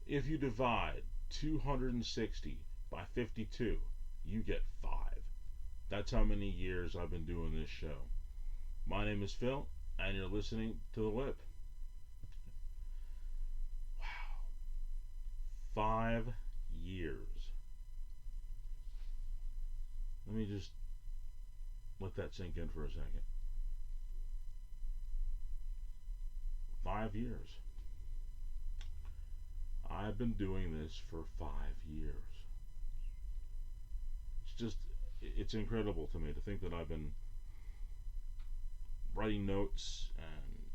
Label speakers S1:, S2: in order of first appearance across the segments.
S1: If you divide 260 by 52, you get 5. That's how many years I've been doing this show. My name is Phil, and you're listening to The Lip. Wow. 5 years. Let me just let that sink in for a second. 5 years. I've been doing this for 5 years. It's incredible to me to think that I've been writing notes and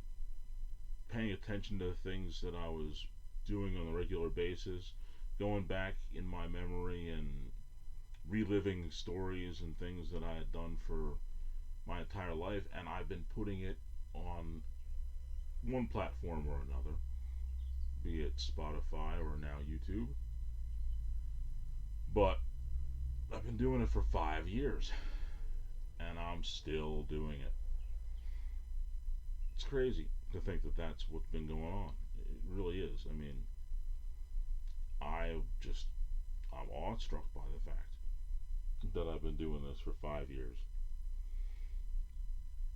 S1: paying attention to things that I was doing on a regular basis, going back in my memory and reliving stories and things that I had done for my entire life, and I've been putting it on one platform or another, be it Spotify or now YouTube. But I've been doing it for 5 years, and I'm still doing it. It's crazy to think that that's what's been going on. It really is. I mean, I just I'm awestruck by the fact that I've been doing this for 5 years.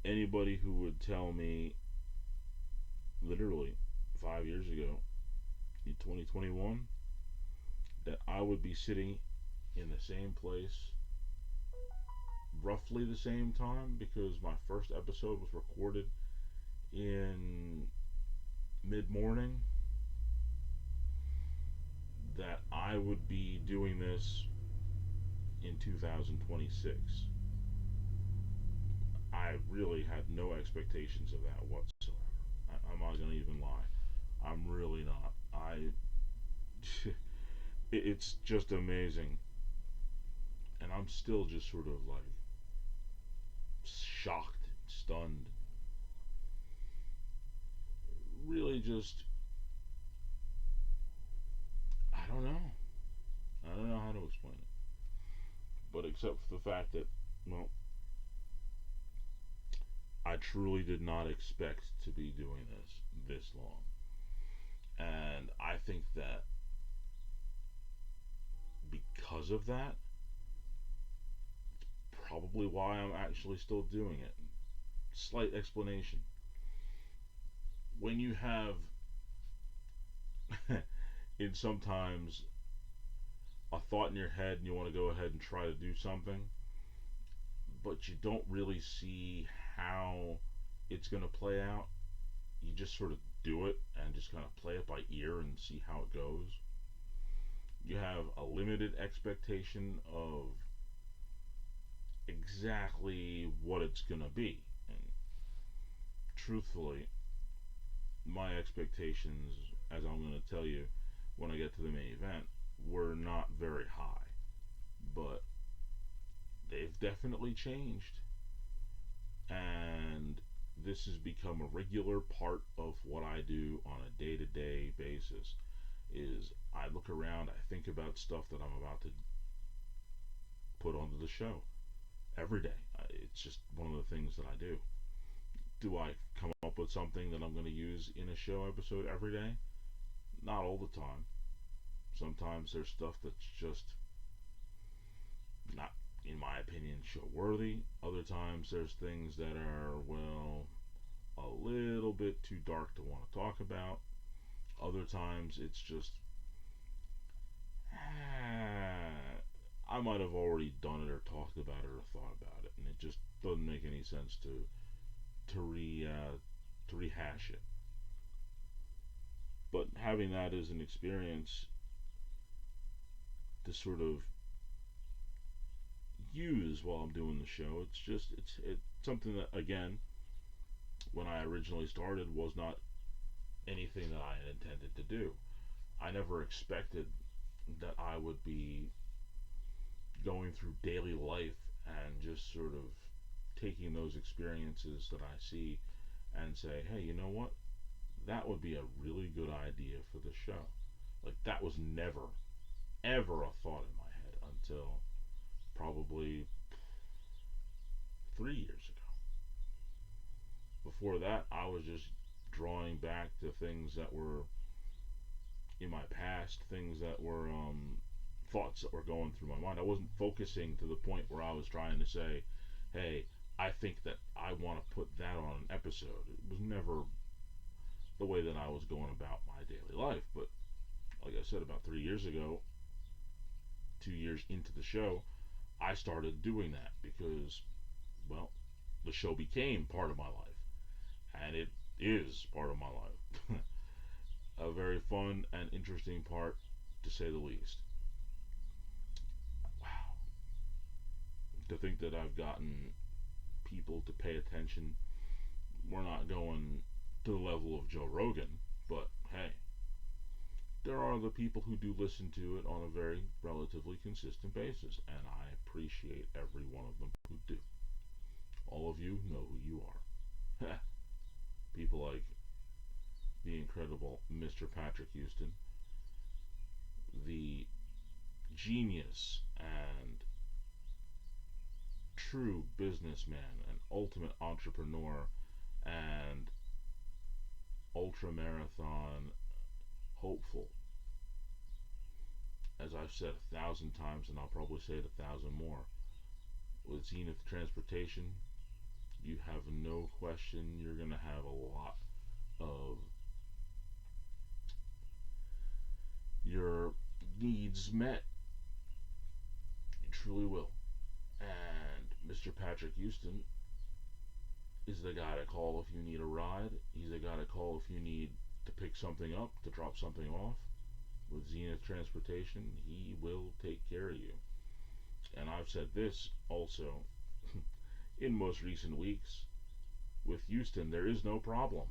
S1: Anybody who would tell me literally 5 years ago in 2021 that I would be sitting in the same place roughly the same time, because my first episode was recorded in mid morning, that I would be doing this in 2026. I really had no expectations of that whatsoever. I'm not gonna even lie. I'm really not. It's just amazing, and I'm still just sort of like shocked, stunned. Really, just I don't know. I don't know how to explain it, but except for the fact that, well, I truly did not expect to be doing this long, and I think that because of that, probably why I'm actually still doing it. Slight explanation. When you have in sometimes a thought in your head and you want to go ahead and try to do something, but you don't really see how it's going to play out, you just sort of do it and just kind of play it by ear and see how it goes. You have a limited expectation of exactly what it's going to be. And truthfully, my expectations, as I'm going to tell you when I get to the main event, were not very high. But they've definitely changed. And this has become a regular part of what I do on a day-to-day basis. Is I look around, I think about stuff that I'm about to put onto the show every day. It's just one of the things that I do. Do I come up with something that I'm going to use in a show episode every day? Not all the time. Sometimes there's stuff that's just not, in my opinion, show worthy. Other times there's things that are, well, a little bit too dark to want to talk about. Other times it's just, I might have already done it or talked about it or thought about it, and it just doesn't make any sense to re to rehash it. But having that as an experience to sort of use while I'm doing the show, it's something that, again, when I originally started, was not anything that I had intended to do. I never expected that I would be going through daily life and just sort of taking those experiences that I see and say, hey, you know what? That would be a really good idea for the show. Like, that was never, ever a thought in my head until probably 3 years ago. Before that, I was just drawing back to things that were in my past, things that were thoughts that were going through my mind. I wasn't focusing to the point where I was trying to say, hey, I think that I want to put that on an episode. It was never the way that I was going about my daily life. But like I said, about 3 years ago, 2 years into the show, I started doing that because, well, the show became part of my life. And it is part of my life. A very fun and interesting part, to say the least. Wow. To think that I've gotten people to pay attention. We're not going to the level of Joe Rogan, but hey, there are the people who do listen to it on a very relatively consistent basis, and I appreciate every one of them who do. All of you know who you are. People like the incredible Mr. Patrick Houston, the genius and true businessman, an ultimate entrepreneur, and ultra marathon hopeful. As I've said 1,000 times, and I'll probably say it 1,000 more, with Zenith Transportation, you have no question you're going to have a lot of your needs met. You truly will. And Mr. Patrick Houston is the guy to call if you need a ride. He's the guy to call if you need to pick something up, to drop something off. With Zenith Transportation, he will take care of you. And I've said this also in most recent weeks. With Houston, there is no problem.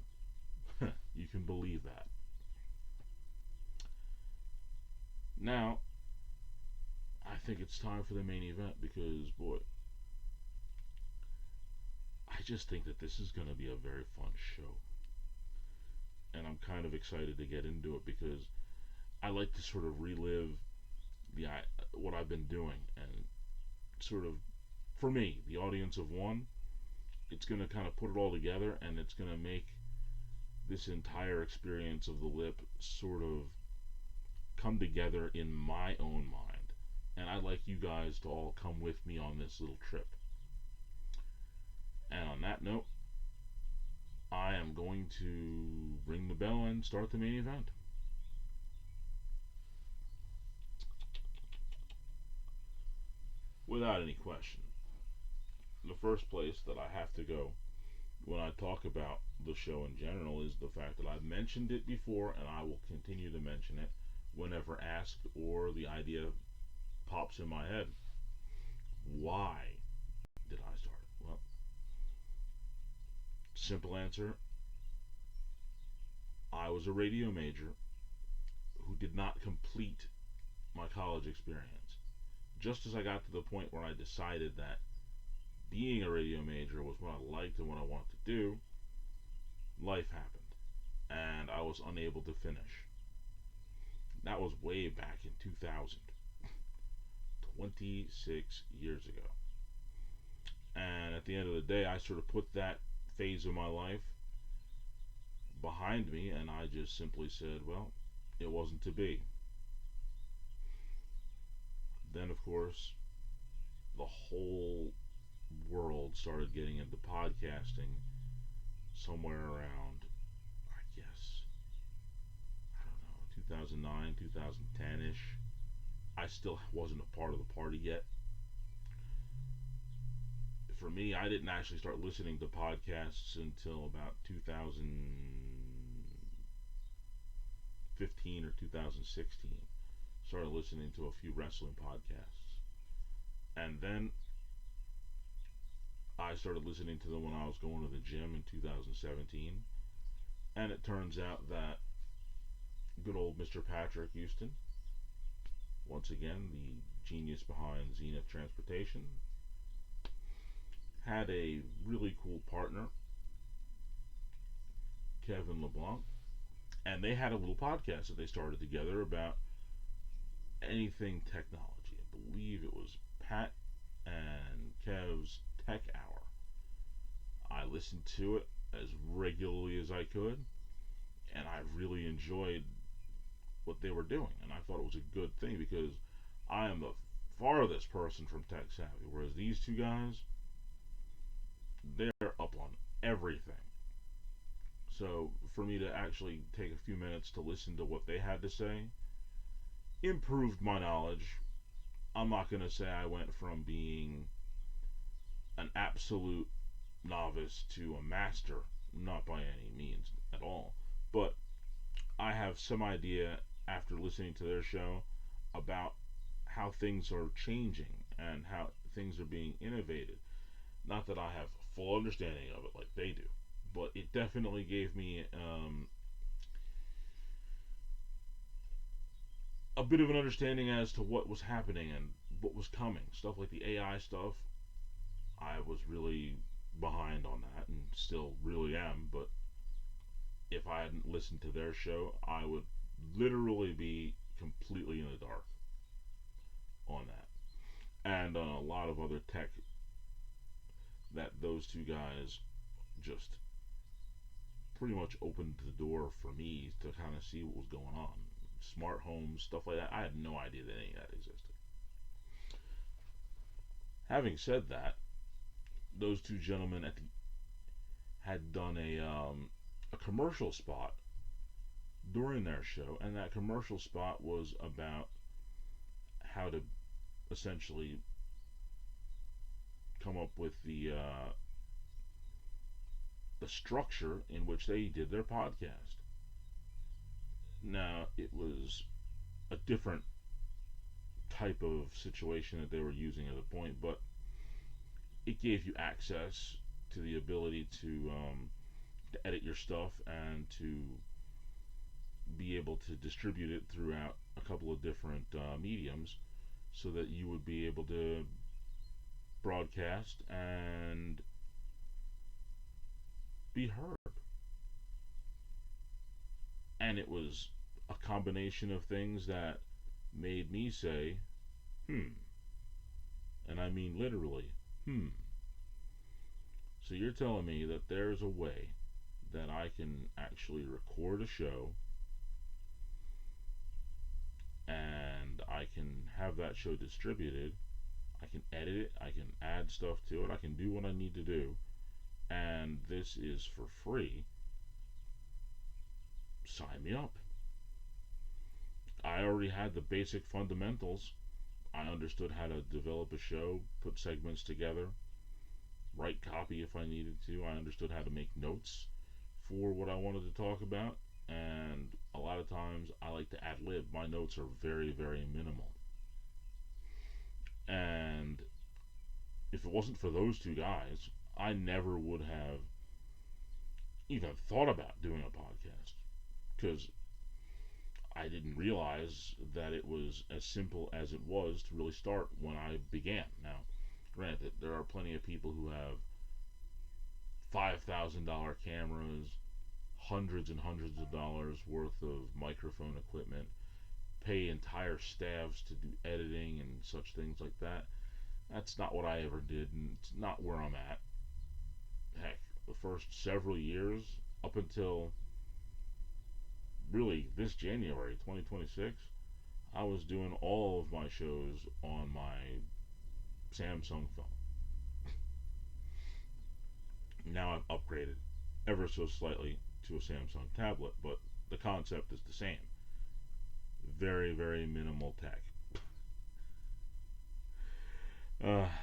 S1: You can believe that. Now, I think it's time for the main event because, boy, I just think that this is going to be a very fun show. And I'm kind of excited to get into it because I like to sort of relive the what I've been doing and sort of, for me, the audience of one, it's going to kind of put it all together and it's going to make this entire experience of the lip sort of come together in my own mind. And I'd like you guys to all come with me on this little trip. And on that note, I am going to ring the bell and start the main event. Without any question, the first place that I have to go when I talk about the show in general is the fact that I've mentioned it before and I will continue to mention it whenever asked or the idea pops in my head. Why did I start it? Well, simple answer, I was a radio major who did not complete my college experience. Just as I got to the point where I decided that being a radio major was what I liked and what I wanted to do, life happened and I was unable to finish. That was way back in 2000, 26 years ago. And at the end of the day, I sort of put that phase of my life behind me and I just simply said, well, it wasn't to be. Then, of course, the whole world started getting into podcasting somewhere around, I guess, I don't know, 2009, 2010 ish. I still wasn't a part of the party yet. For me, I didn't actually start listening to podcasts until about 2015 or 2016. Started listening to a few wrestling podcasts. And then I started listening to them when I was going to the gym in 2017. And it turns out that good old Mr. Patrick Houston, once again, the genius behind Zenith Transportation, had a really cool partner, Kevin LeBlanc, and they had a little podcast that they started together about anything technology. I believe it was Pat and Kev's Tech Hour. I listened to it as regularly as I could, and I really enjoyed what they were doing, and I thought it was a good thing because I am the farthest person from tech savvy, whereas these two guys, they're up on everything. So for me to actually take a few minutes to listen to what they had to say improved my knowledge. I'm not going to say I went from being an absolute novice to a master, not by any means at all. But I have some idea after listening to their show about how things are changing and how things are being innovated. Not that I have full understanding of it like they do, but it definitely gave me a bit of an understanding as to what was happening and what was coming. Stuff like the AI stuff, I was really behind on that and still really am, but if I hadn't listened to their show, I would literally be completely in the dark on that. And on a lot of other tech that those two guys just pretty much opened the door for me to kind of see what was going on. Smart homes, stuff like that. I had no idea that any of that existed. Having said that, those two gentlemen had done a commercial spot during their show, and that commercial spot was about how to essentially come up with the structure in which they did their podcast. Now, it was a different type of situation that they were using at the point, but it gave you access to the ability to edit your stuff and to be able to distribute it throughout a couple of different mediums so that you would be able to broadcast and be heard. And it was a combination of things that made me say, hmm. And I mean literally, hmm. So you're telling me that there's a way that I can actually record a show and I can have that show distributed. I can edit it, I can add stuff to it, I can do what I need to do, and this is for free. Sign me up. I already had the basic fundamentals. I understood how to develop a show, put segments together, write copy if I needed to. I understood how to make notes for what I wanted to talk about, and a lot of times I like to ad lib. My notes are very, very minimal. And if it wasn't for those two guys, I never would have even thought about doing a podcast because I didn't realize that it was as simple as it was to really start when I began. Now, granted, there are plenty of people who have $5,000 cameras, hundreds and hundreds of dollars worth of microphone equipment, pay entire staffs to do editing and such things like that. That's not what I ever did, and it's not where I'm at. Heck, the first several years, up until really this January 2026, I was doing all of my shows on my Samsung phone. Now I've upgraded ever so slightly to a Samsung tablet, but the concept is the same. Very, very minimal tech.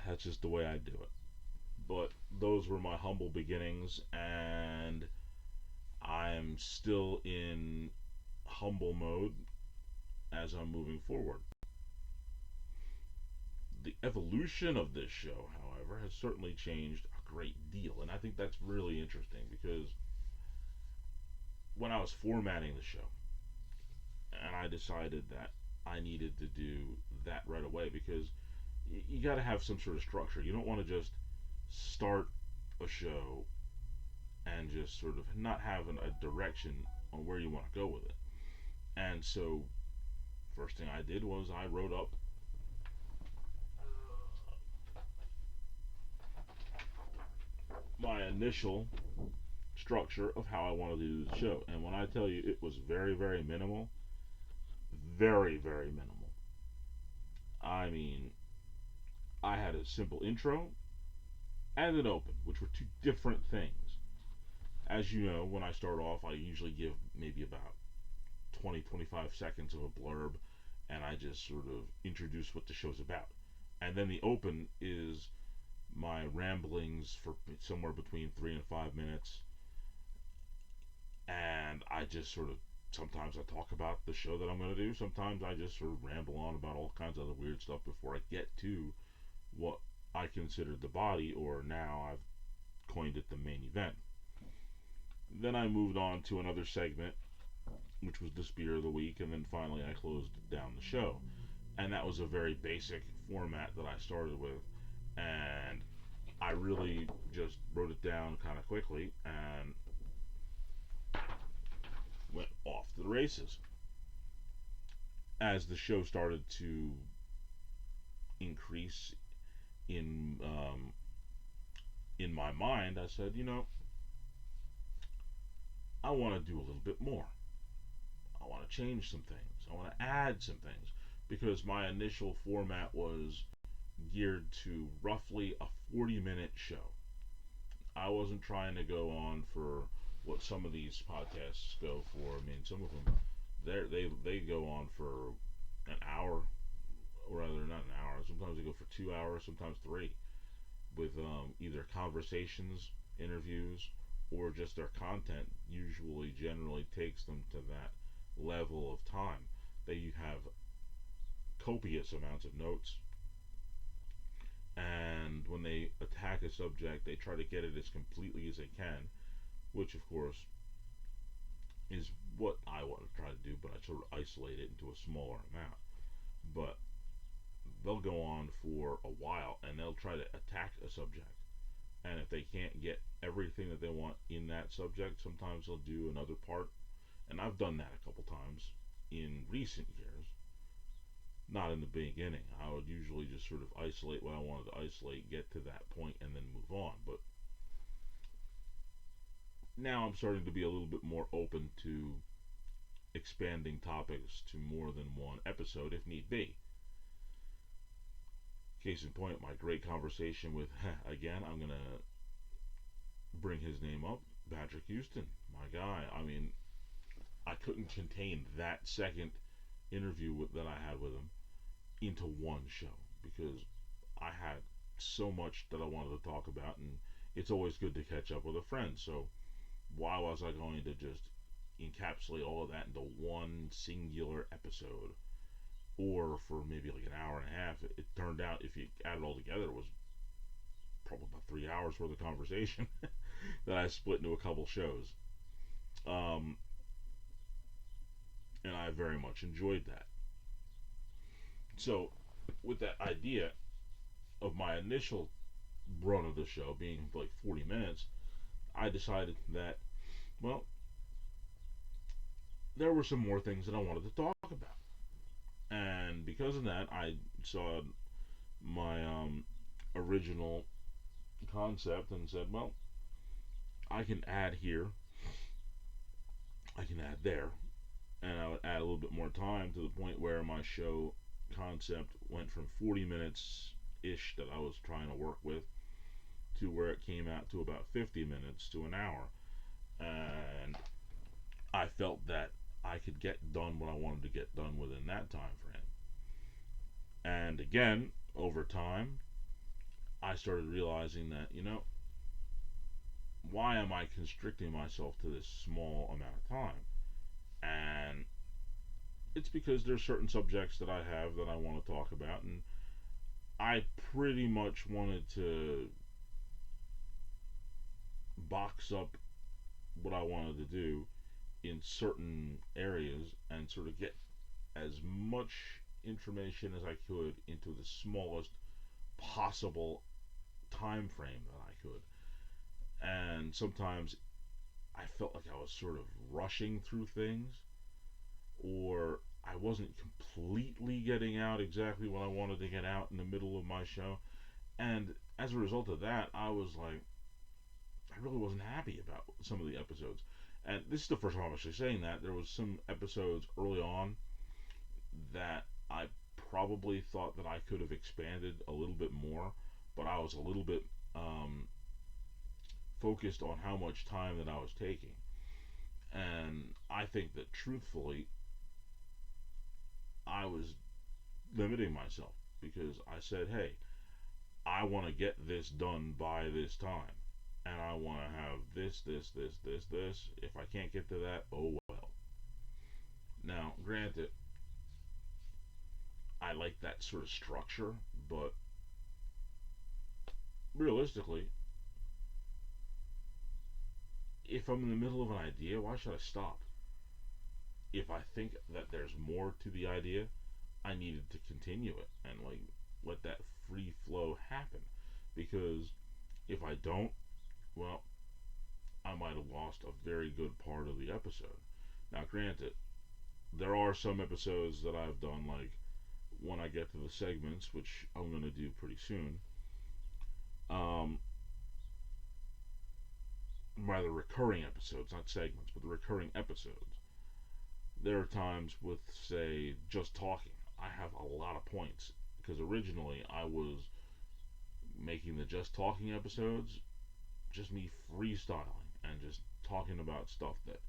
S1: That's just the way I do it. But those were my humble beginnings, and I'm still in humble mode as I'm moving forward. The evolution of this show, however, has certainly changed a great deal, and I think that's really interesting because when I was formatting the show, and I decided that I needed to do that right away because you got to have some sort of structure. You don't want to just start a show and just sort of not having a direction on where you want to go with it. And so, first thing I did was I wrote up my initial structure of how I wanted to do the show. And when I tell you it was very, very minimal, very, very minimal. I mean, I had a simple intro and an open, which were two different things. As you know, when I start off, I usually give maybe about 20, 25 seconds of a blurb, and I just sort of introduce what the show's about. And then the open is my ramblings for somewhere between 3 and 5 minutes, and I just sort of sometimes I talk about the show that I'm going to do. Sometimes I just sort of ramble on about all kinds of other weird stuff before I get to what I considered the body, or now I've coined it the main event. Then I moved on to another segment, which was the spear of the week, and then finally I closed down the show. And that was a very basic format that I started with, and I really just wrote it down kind of quickly and went off to the races. As the show started to increase in my mind, I said, I want to do a little bit more. I want to change some things. I want to add some things because my initial format was geared to roughly a 40-minute show. I wasn't trying to go on for what some of these podcasts go for. I mean, some of them they go on for an hour, or rather not an hour. Sometimes they go for 2 hours, sometimes three, with either conversations, interviews, or just their content. Usually, generally takes them to that level of time. They have copious amounts of notes, and when they attack a subject, they try to get it as completely as they can, which of course is what I want to try to do, but I sort of isolate it into a smaller amount. But they'll go on for a while and they'll try to attack a subject. And if they can't get everything that they want in that subject, sometimes they'll do another part. And I've done that a couple times in recent years. Not in the beginning. I would usually just sort of isolate what I wanted to isolate, get to that point, and then move on. But now I'm starting to be a little bit more open to expanding topics to more than one episode if need be. Case in point, my great conversation with, again, I'm going to bring his name up, Patrick Houston, my guy. I mean, I couldn't contain that second interview that I had with him into one show because I had so much that I wanted to talk about, and it's always good to catch up with a friend. So why was I going to just encapsulate all of that into one singular episode, or for maybe like an hour and a half? It turned out, if you add it all together, it was probably about 3 hours worth of conversation that I split into a couple shows. And I very much enjoyed that. So, with that idea of my initial run of the show being like 40 minutes, I decided that, well, there were some more things that I wanted to talk about. And because of that, I saw my original concept and said, well, I can add here, I can add there, and I would add a little bit more time to the point where my show concept went from 40 minutes ish that I was trying to work with to where it came out to about 50 minutes to an hour. And I felt that I could get done what I wanted to get done within that time frame. And again, over time, I started realizing that, why am I constricting myself to this small amount of time? And it's because there's certain subjects that I have that I want to talk about, and I pretty much wanted to box up what I wanted to do in certain areas and sort of get as much information as I could into the smallest possible time frame that I could. And sometimes I felt like I was sort of rushing through things, or I wasn't completely getting out exactly what I wanted to get out in the middle of my show. And as a result of that, I was like, I really wasn't happy about some of the episodes. And this is the first time I'm actually saying that. There was some episodes early on that I probably thought that I could have expanded a little bit more, but I was a little bit focused on how much time that I was taking. And I think that truthfully, I was limiting myself because I said, hey, I want to get this done by this time. And I want to have this. If I can't get to that, oh well. Now, granted, I like that sort of structure, but realistically, if I'm in the middle of an idea, why should I stop? If I think that there's more to the idea, I needed to continue it and like let that free flow happen. Because if I don't, well, I might have lost a very good part of the episode. Now, granted, there are some episodes that I've done, like when I get to the segments, which I'm going to do pretty soon, um, rather recurring episodes, not segments, but the recurring episodes. There are times with, say, just talking. I have a lot of points because originally I was making the just talking episodes just me freestyling and just talking about stuff that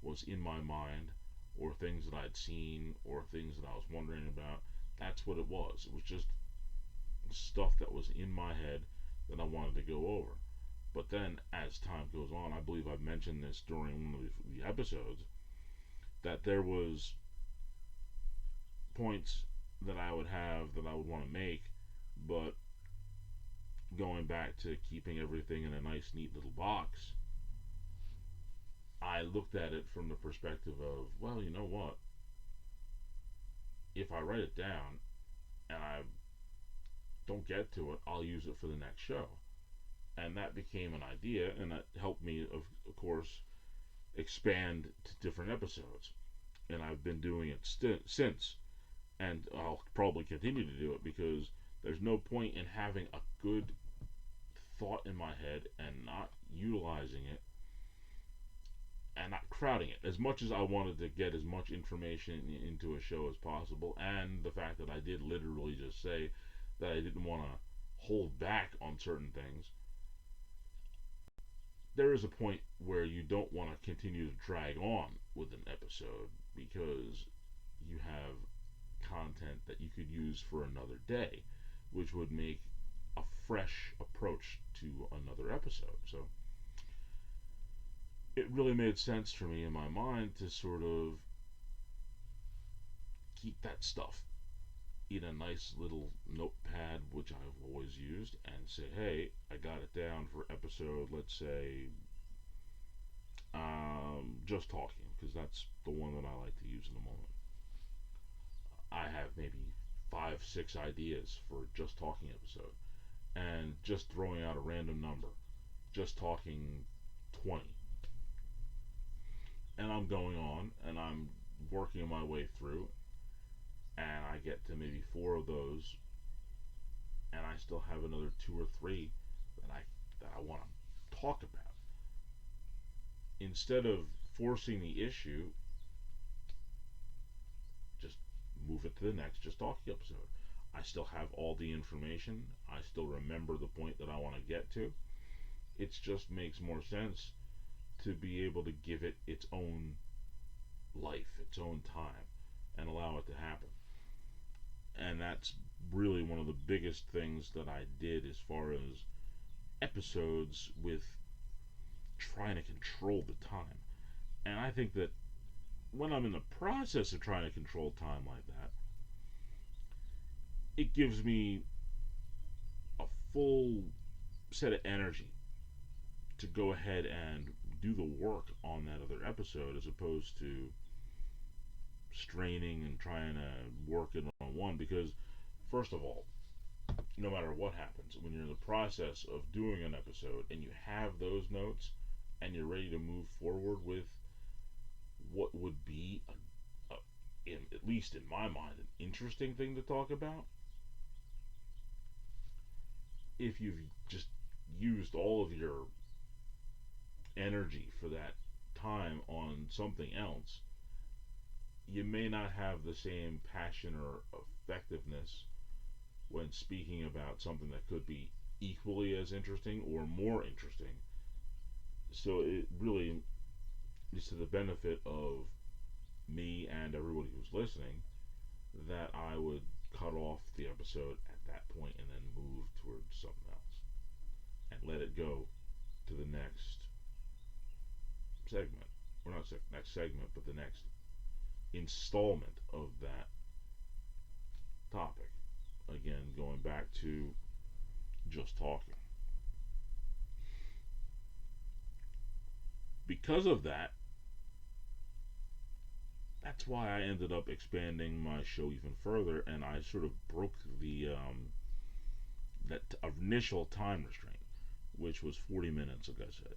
S1: was in my mind or things that I'd seen or things that I was wondering about. That's what it was. It was just stuff that was in my head that I wanted to go over. But then, as time goes on, I believe I've mentioned this during one of the episodes, that there was points that I would have that I would want to make, but going back to keeping everything in a nice, neat little box, I looked at it from the perspective of, well, you know what? If I write it down and I don't get to it, I'll use it for the next show. And that became an idea, and that helped me, of course, expand to different episodes. And I've been doing it since. And I'll probably continue to do it because there's no point in having a good thought in my head and not utilizing it and not crowding it. As much as I wanted to get as much information into a show as possible, and the fact that I did literally just say that I didn't want to hold back on certain things, there is a point where you don't want to continue to drag on with an episode because you have content that you could use for another day, which would make a fresh approach to another episode. So it really made sense for me in my mind to sort of keep that stuff in a nice little notepad, which I've always used, and say, hey, I got it down for episode, let's say, just talking, because that's the one that I like to use in the moment. I have maybe 5, 6 ideas for just talking episode, and just throwing out a random number, just talking 20, and I'm going on and I'm working my way through, and I get to maybe 4 of those, and I still have another 2 or 3 that I want to talk about. Instead of forcing the issue, just move it to the next just talking episode. I still have all the information. I still remember the point that I want to get to. It just makes more sense to be able to give it its own life, its own time, and allow it to happen. And that's really one of the biggest things that I did as far as episodes, with trying to control the time. And I think that when I'm in the process of trying to control time like that, it gives me a full set of energy to go ahead and do the work on that other episode, as opposed to straining and trying to work it on one. Because, first of all, no matter what happens, when you're in the process of doing an episode and you have those notes and you're ready to move forward with what would be at least in my mind, an interesting thing to talk about, if you've just used all of your energy for that time on something else, you may not have the same passion or effectiveness when speaking about something that could be equally as interesting or more interesting. So it really is to the benefit of me and everybody who's listening that I would cut off the episode at that point and then move towards something else and let it go to the next segment. Or not next segment, but the next installment of that topic. Again, going back to just talking. Because of that, that's why I ended up expanding my show even further, and I sort of broke the that initial time restraint, which was 40 minutes, like I said,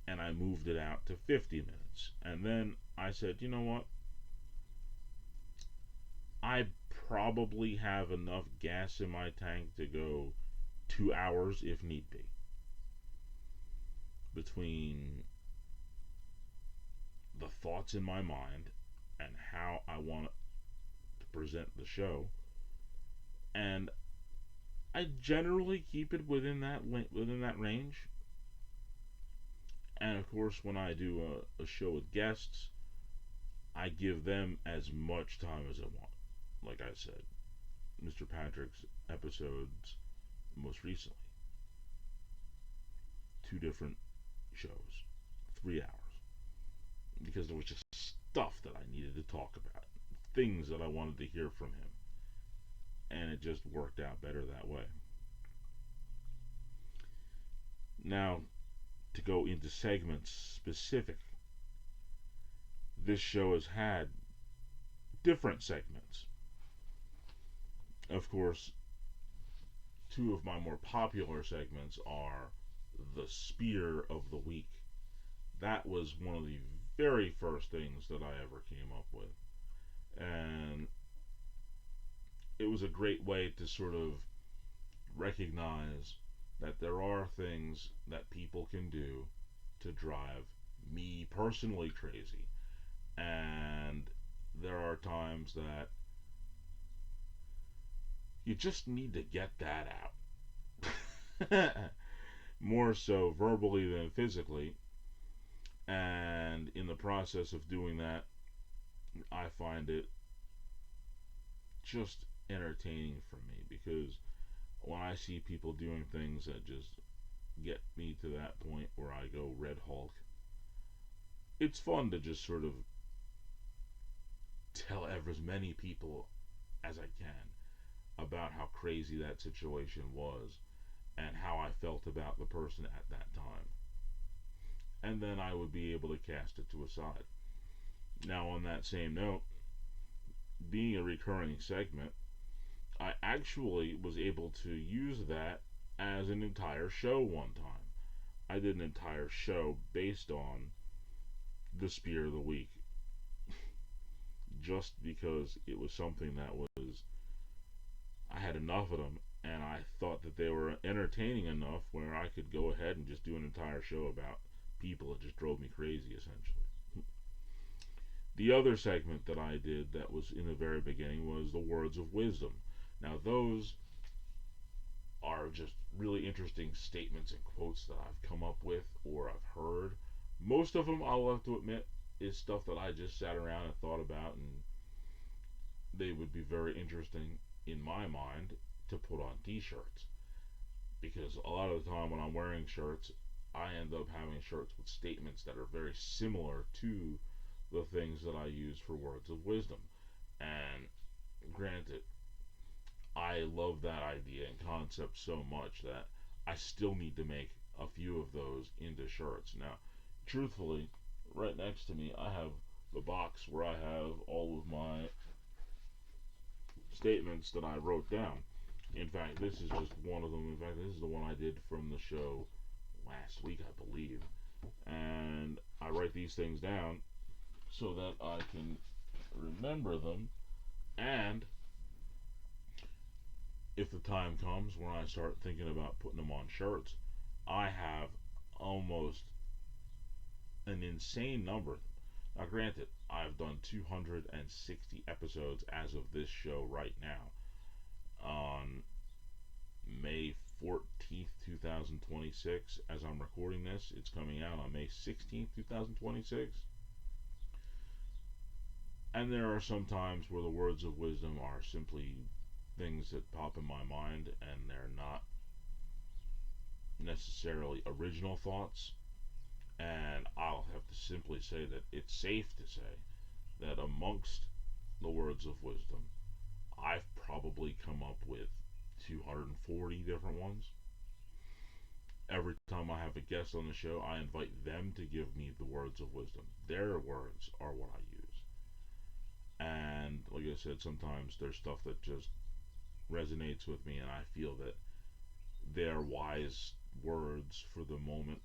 S1: and I moved it out to 50 minutes. And then I said, you know what? I probably have enough gas in my tank to go 2 hours if need be. Between the thoughts in my mind and how I want to present the show, and I generally keep it within that range. And of course, when I do a show with guests, I give them as much time as I want. Like I said, Mr. Patrick's episodes most recently, two different shows, 3 hours, because there was just stuff that I needed to talk about, things that I wanted to hear from him, and it just worked out better that way. Now, to go into segments specific, this show has had different segments. Of course, two of my more popular segments are the Spear of the Week. That was one of the very first things that I ever came up with. And it was a great way to sort of recognize that there are things that people can do to drive me personally crazy. And there are times that you just need to get that out. More so verbally than physically. And in the process of doing that, I find it just entertaining for me, because when I see people doing things that just get me to that point where I go Red Hulk, it's fun to just sort of tell as many people as I can about how crazy that situation was and how I felt about the person at that time. And then I would be able to cast it to a side. Now, on that same note, being a recurring segment, I actually was able to use that as an entire show one time. I did an entire show based on the Spear of the Week, just because it was something that was, I had enough of them, and I thought that they were entertaining enough where I could go ahead and just do an entire show about people that just drove me crazy, essentially. The other segment that I did that was in the very beginning was the Words of Wisdom. Now, those are just really interesting statements and quotes that I've come up with or I've heard. Most of them, I'll have to admit, is stuff that I just sat around and thought about, and they would be very interesting in my mind to put on t-shirts. Because a lot of the time when I'm wearing shirts, I end up having shirts with statements that are very similar to the things that I use for Words of Wisdom. And granted, I love that idea and concept so much that I still need to make a few of those into shirts. Now, truthfully, right next to me, I have the box where I have all of my statements that I wrote down. In fact, this is just one of them. In fact, this is the one I did from the show last week, I believe. And I write these things down so that I can remember them, and if the time comes when I start thinking about putting them on shirts, I have almost an insane number. Now, granted, I've done 260 episodes as of this show right now. On May 14th, 2026, as I'm recording this, it's coming out on May 16th, 2026. And there are some times where the words of wisdom are simply things that pop in my mind, and they're not necessarily original thoughts. And I'll have to simply say that it's safe to say that amongst the words of wisdom, I've probably come up with 240 different ones. Every time I have a guest on the show, I invite them to give me the words of wisdom. Their words are what I use. And like I said, sometimes there's stuff that just resonates with me, and I feel that they're wise words for the moment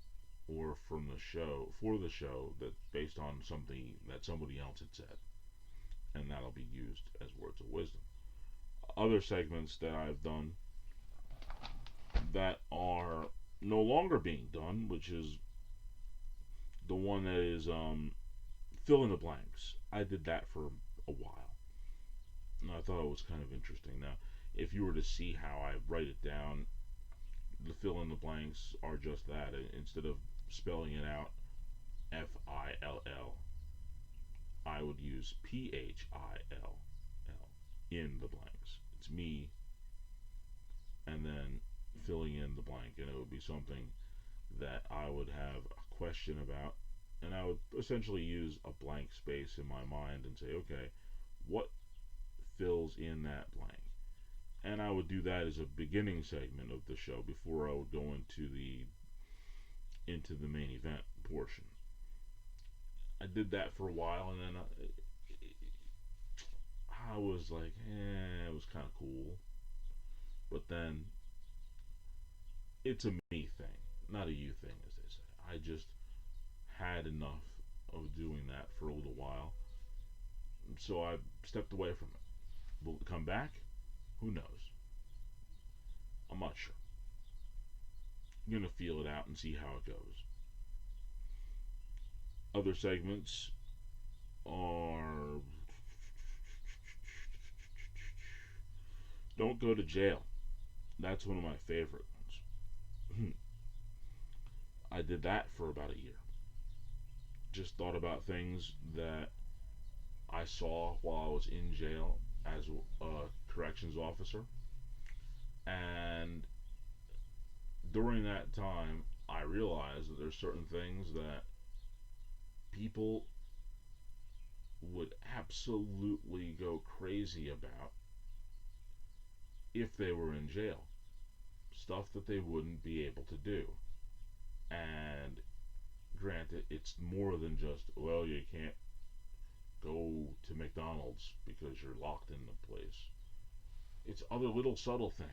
S1: or from the show for the show, that based on something that somebody else had said, and that'll be used as words of wisdom. Other segments that I've done that are no longer being done, which is the one that is fill in the blanks. I did that for a while, and I thought it was kind of interesting. Now, if you were to see how I write it down, the fill in the blanks are just that. Instead of spelling it out FILL, I would use PHILL in the blanks. It's me, and then filling in the blank, and it would be something that I would have a question about, and I would essentially use a blank space in my mind and say, okay, what fills in that blank? And I would do that as a beginning segment of the show before I would go into the main event portion. I did that for a while, and then I was like, it was kind of cool. But then it's a me thing, not a you thing, as they say. I just had enough of doing that for a little while, so I stepped away from it. Will it come back? Who knows? I'm not sure. I'm gonna feel it out and see how it goes. Other segments are don't go to jail. That's one of my favorite ones. I did that for about a year. Just thought about things that I saw while I was in jail as a corrections officer. And during that time, I realized that there's certain things that people would absolutely go crazy about if they were in jail. Stuff that they wouldn't be able to do. And granted, it's more than just, well, you can't go to McDonald's because you're locked in the place. It's other little subtle things.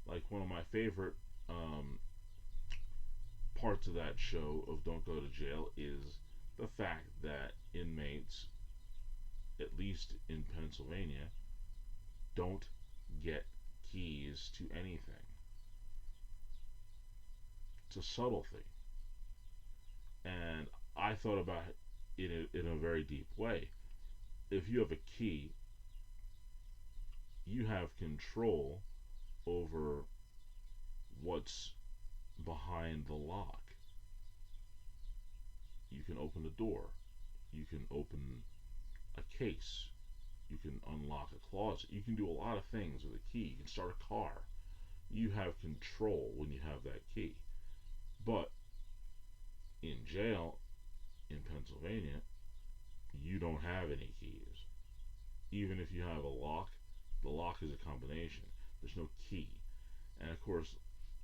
S1: Like one of my favorite parts of that show of Don't Go to Jail is the fact that inmates, at least in Pennsylvania, don't get keys to anything. It's a subtle thing. And I thought about it in a very deep way. If you have a key, you have control over what's behind the lock. You can open a door. You can open a case. You can unlock a closet. You can do a lot of things with a key. You can start a car. You have control when you have that key. But in jail in Pennsylvania, you don't have any keys. Even if you have a lock, the lock is a combination. There's no key. And of course,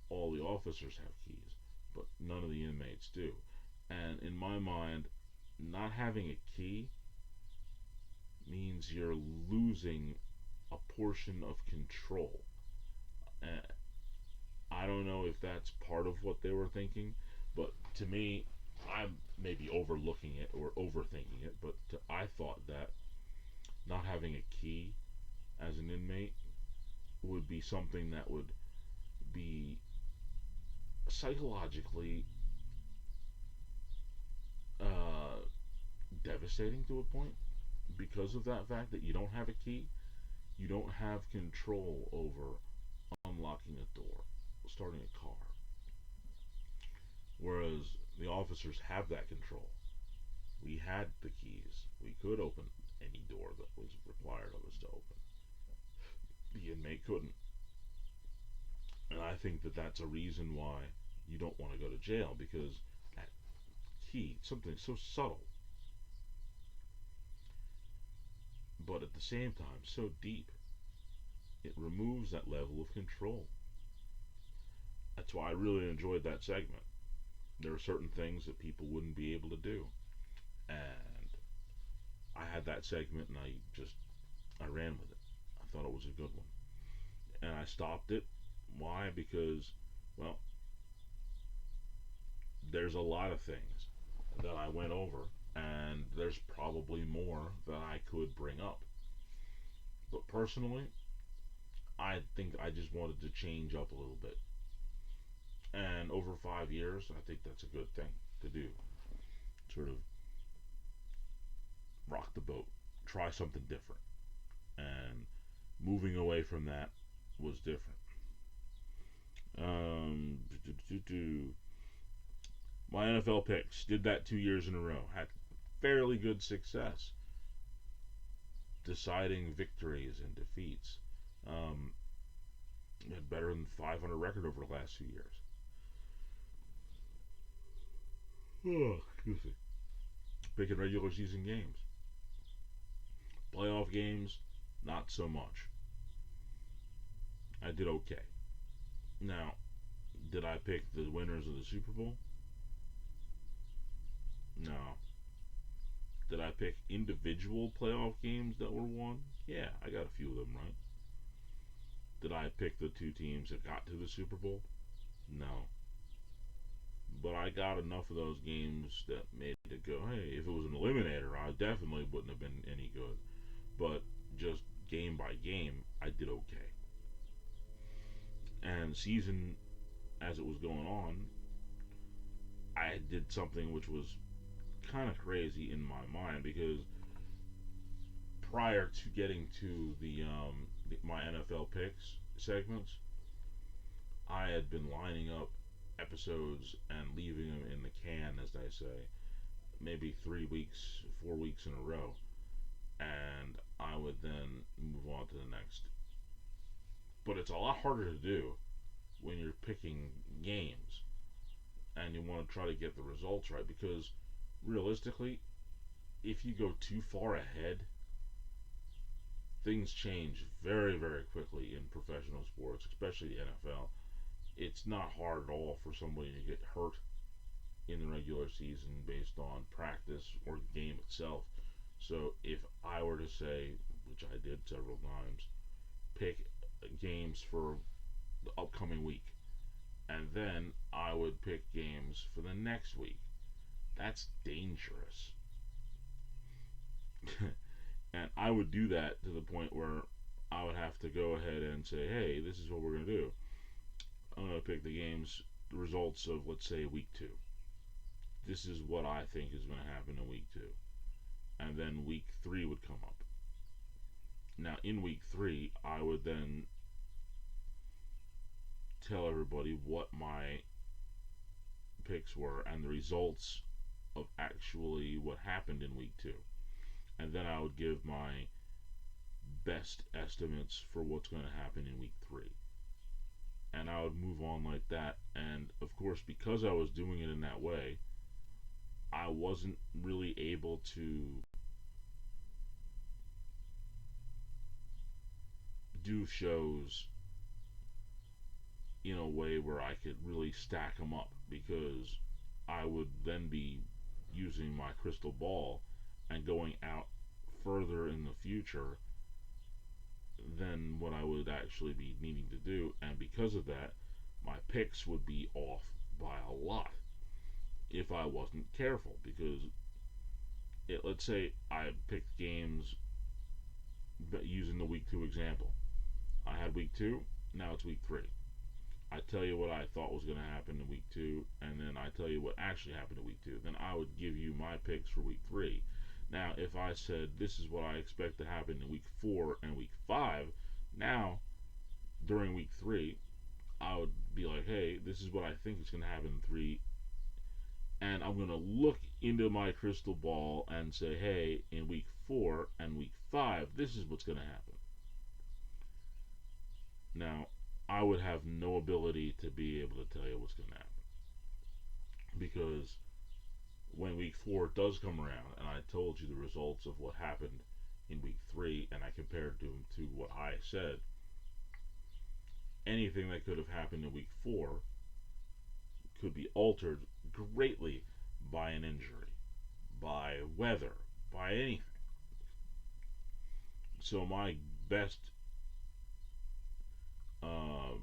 S1: all the officers have keys, but none of the inmates do. And in my mind, not having a key means you're losing a portion of control. And I don't know if that's part of what they were thinking, but to me, I'm maybe overlooking it or overthinking it, but I thought that not having a key as an inmate would be something that would be psychologically devastating to a point because of that fact that you don't have a key. You don't have control over unlocking a door, starting a car. Whereas the officers have that control. We had the keys. We could open any door that was required of us to open. The inmate couldn't. And I think that that's a reason why you don't want to go to jail, because that key, something so subtle, but at the same time so deep, it removes that level of control. That's why I really enjoyed that segment. There are certain things that people wouldn't be able to do. And I had that segment and I ran with it. I thought it was a good one. And I stopped it. Why? Because, well, there's a lot of things that I went over, and there's probably more that I could bring up. But personally, I think I just wanted to change up a little bit. And over 5 years, I think that's a good thing to do. Sort of rock the boat, try something different. And moving away from that was different. Um, my NFL picks did that 2 years in a row. Had fairly good success, deciding victories and defeats. Um, had better than 500 record over the last 2 years. Oh, excuse me. Picking regular season games. Playoff games, not so much. I did okay. Now, did I pick the winners of the Super Bowl? No. Did I pick individual playoff games that were won? Yeah, I got a few of them right. Did I pick the two teams that got to the Super Bowl? No. But I got enough of those games that made it go, hey, if it was an eliminator, I definitely wouldn't have been any good. But just game by game, I did okay. And season, as it was going on, I did something which was kind of crazy in my mind, because prior to getting to my NFL picks segments, I had been lining up episodes and leaving them in the can, as they say, maybe 3 weeks, 4 weeks in a row, and I would then move on to the next. But it's a lot harder to do when you're picking games and you want to try to get the results right, because realistically, if you go too far ahead, things change very, very quickly in professional sports, especially the NFL. It's not hard at all for somebody to get hurt in the regular season based on practice or the game itself. So if I were to say, which I did several times, pick games for the upcoming week, and then I would pick games for the next week, that's dangerous. And I would do that to the point where I would have to go ahead and say, hey, this is what we're going to do. I'm going to pick the games, the results of, let's say, week 2. This is what I think is going to happen in week 2. And then week 3 would come up. Now, in week 3, I would then tell everybody what my picks were and the results of actually what happened in week 2. And then I would give my best estimates for what's going to happen in week 3. And I would move on like that. And of course, because I was doing it in that way, I wasn't really able to do shows in a way where I could really stack them up, because I would then be using my crystal ball and going out further in the future than what I would actually be needing to do. And because of that, my picks would be off by a lot if I wasn't careful. Because let's say I picked games using the week 2 example. I had week 2, now it's week 3. I tell you what I thought was going to happen in week 2, and then I tell you what actually happened in week 2. Then I would give you my picks for week 3. Now, if I said this is what I expect to happen in week 4 and week 5, now during week 3, I would be like, hey, this is what I think is going to happen in 3, and I'm going to look into my crystal ball and say, hey, in week 4 and week 5, this is what's going to happen. Now, I would have no ability to be able to tell you what's going to happen, because when week 4 does come around and I told you the results of what happened in week 3 and I compared them to what I said, anything that could have happened in week 4 could be altered greatly by an injury, by weather, by anything. So my best uh,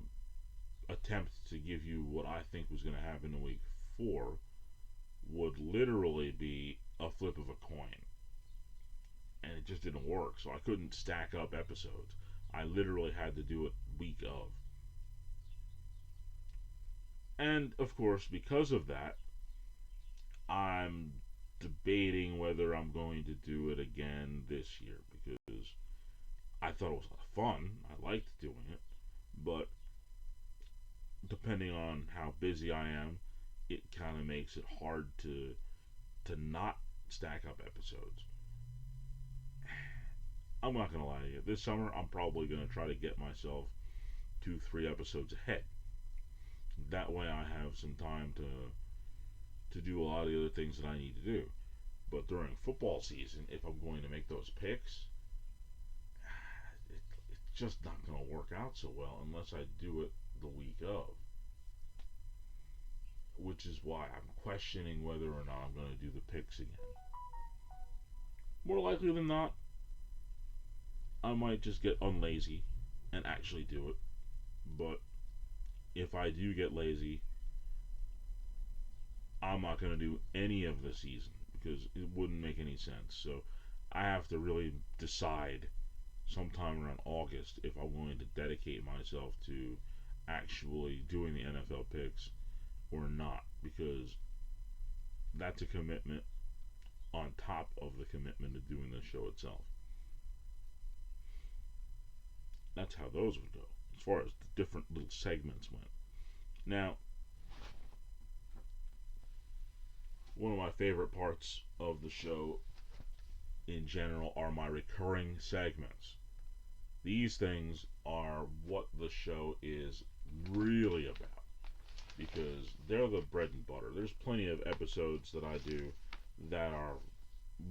S1: attempt to give you what I think was going to happen in week 4 would literally be a flip of a coin. And it just didn't work, so I couldn't stack up episodes. I literally had to do it week of. And of course, because of that, I'm debating whether I'm going to do it again this year, because I thought it was a lot of fun. I liked doing it, but depending on how busy I am, it kind of makes it hard to not stack up episodes. I'm not gonna lie to you. This summer, I'm probably gonna try to get myself 2-3 episodes ahead. That way, I have some time to do a lot of the other things that I need to do. But during football season, if I'm going to make those picks, it's just not going to work out so well unless I do it the week of. Which is why I'm questioning whether or not I'm going to do the picks again. More likely than not, I might just get unlazy and actually do it. But if I do get lazy, I'm not going to do any of the season because it wouldn't make any sense. So I have to really decide sometime around August if I'm going to dedicate myself to actually doing the NFL picks or not, because that's a commitment on top of the commitment of doing the show itself. That's how those would go as far as the different little segments went. Now, one of my favorite parts of the show in general are my recurring segments. These things are what the show is really about, because they're the bread and butter. There's plenty of episodes that I do that are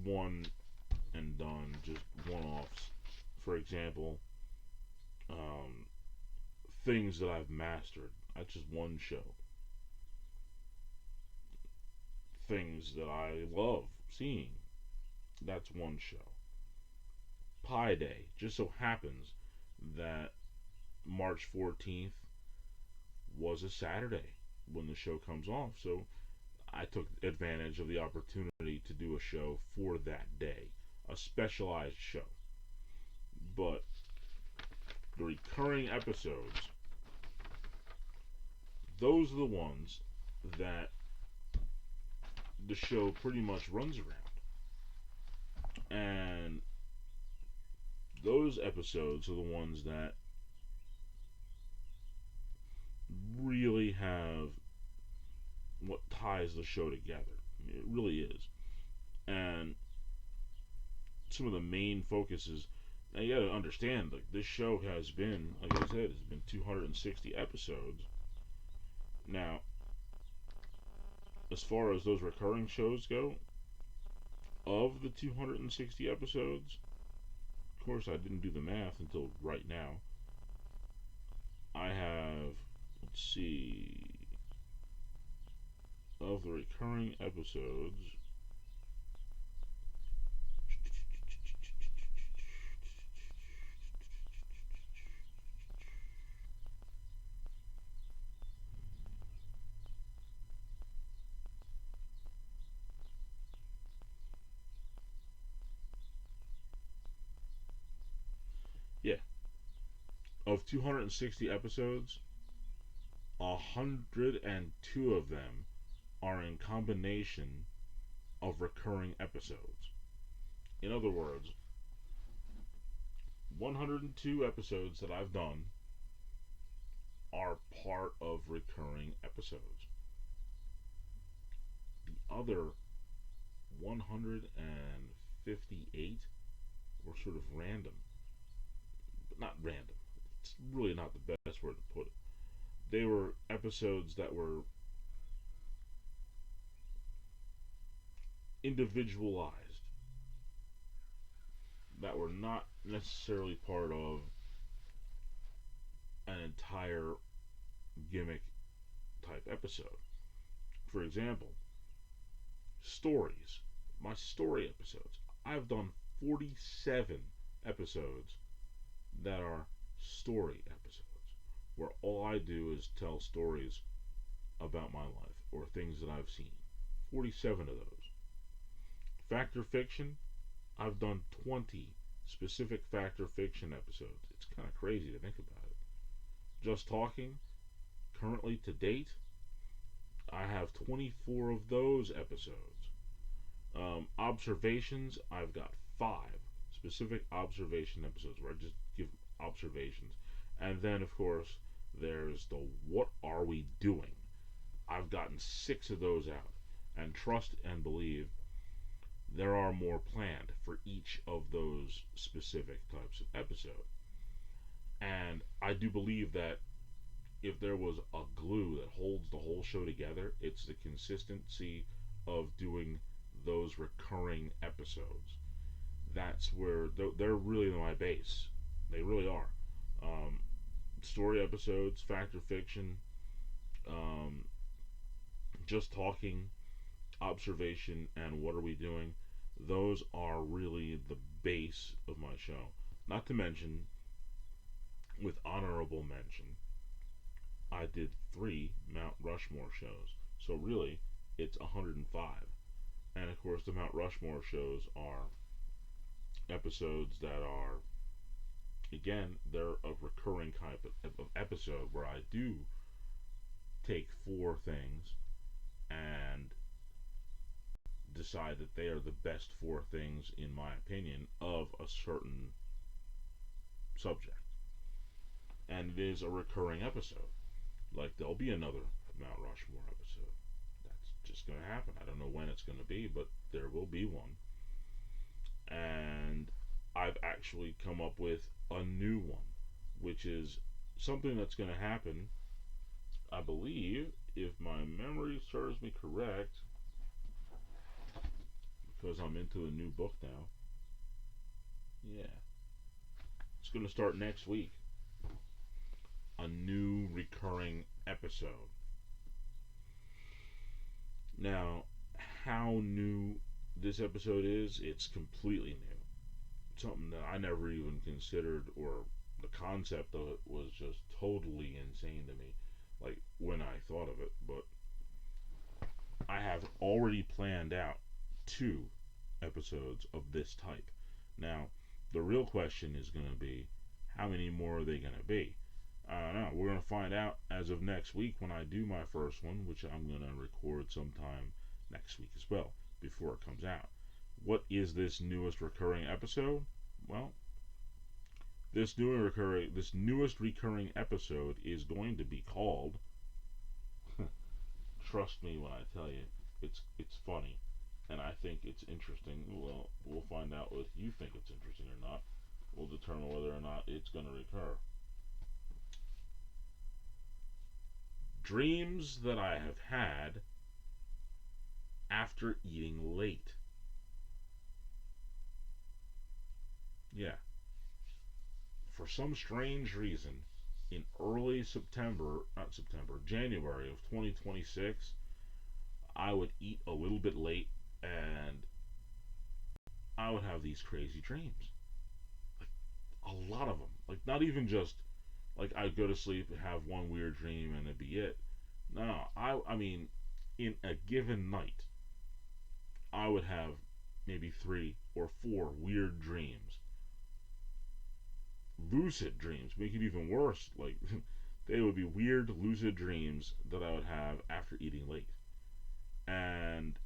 S1: one and done, just one-offs. For example, things that I've mastered. That's just one show. Things that I love seeing. That's one show. Pi Day. Just so happens that March 14th was a Saturday when the show comes off. So I took advantage of the opportunity to do a show for that day. A specialized show. But the recurring episodes, those are the ones that the show pretty much runs around. And those episodes are the ones that really have what ties the show together. I mean, it really is. And some of the main focuses, now you gotta understand, like, this show has been, like I said, it's been 260 episodes. Now, as far as those recurring shows go, of the 260 episodes, of course I didn't do the math until right now, I have, let's see, of the recurring episodes, yeah, of 260 episodes, 102 of them are in combination of recurring episodes. In other words, 102 episodes that I've done are part of recurring episodes. The other 158 were sort of random, but not random. It's really not the best word to put it. They were episodes that were individualized, that were not necessarily part of an entire gimmick type episode. For example, stories. My story episodes. I've done 47 episodes that are story episodes, where all I do is tell stories about my life or things that I've seen. 47 of those. Factor fiction, I've done 20 specific factor fiction episodes. It's kind of crazy to think about it. Just talking, currently to date, I have 24 of those episodes. Observations, I've got 5 specific observation episodes where I just give observations. And then, of course, there's the What Are We Doing? I've gotten 6 of those out. And trust and believe, there are more planned for each of those specific types of episode. And I do believe that if there was a glue that holds the whole show together, it's the consistency of doing those recurring episodes. That's where they're really my base. They really are. Story episodes, factor fiction, um, just talking, observation, and what are we doing? Those are really the base of my show. Not to mention, with honorable mention, I did 3 Mount Rushmore shows. So really, it's 105. And of course, the Mount Rushmore shows are episodes that are, again, they're a recurring type of episode where I do take 4 things and decide that they are the best 4 things, in my opinion, of a certain subject. And it is a recurring episode. Like, there'll be another Mount Rushmore episode. That's just going to happen. I don't know when it's going to be, but there will be one. And I've actually come up with a new one, which is something that's going to happen, I believe, if my memory serves me correct, because I'm into a new book now. Yeah. It's going to start next week. A new recurring episode. Now, how new this episode is, it's completely new. Something that I never even considered, or the concept of it was just totally insane to me, like when I thought of it. But I have already planned out 2 episodes of this type. Now, the real question is going to be, how many more are they going to be? I don't know. We're going to find out as of next week when I do my first one, which I'm going to record sometime next week as well, before it comes out. What is this newest recurring episode? Well, this newest recurring episode is going to be called, trust me when I tell you, it's funny, and I think it's interesting. Well, we'll find out if you think it's interesting or not. We'll determine whether or not it's going to recur. Dreams that I have had after eating late. Yeah. For some strange reason, in early January of 2026, I would eat a little bit late and I would have these crazy dreams. Like, a lot of them. Like, not even just, like, I'd go to sleep and have one weird dream and it'd be it. No, I mean, in a given night, I would have maybe 3 or 4 weird dreams. Lucid dreams make it even worse. Like, they would be weird lucid dreams that I would have after eating late. And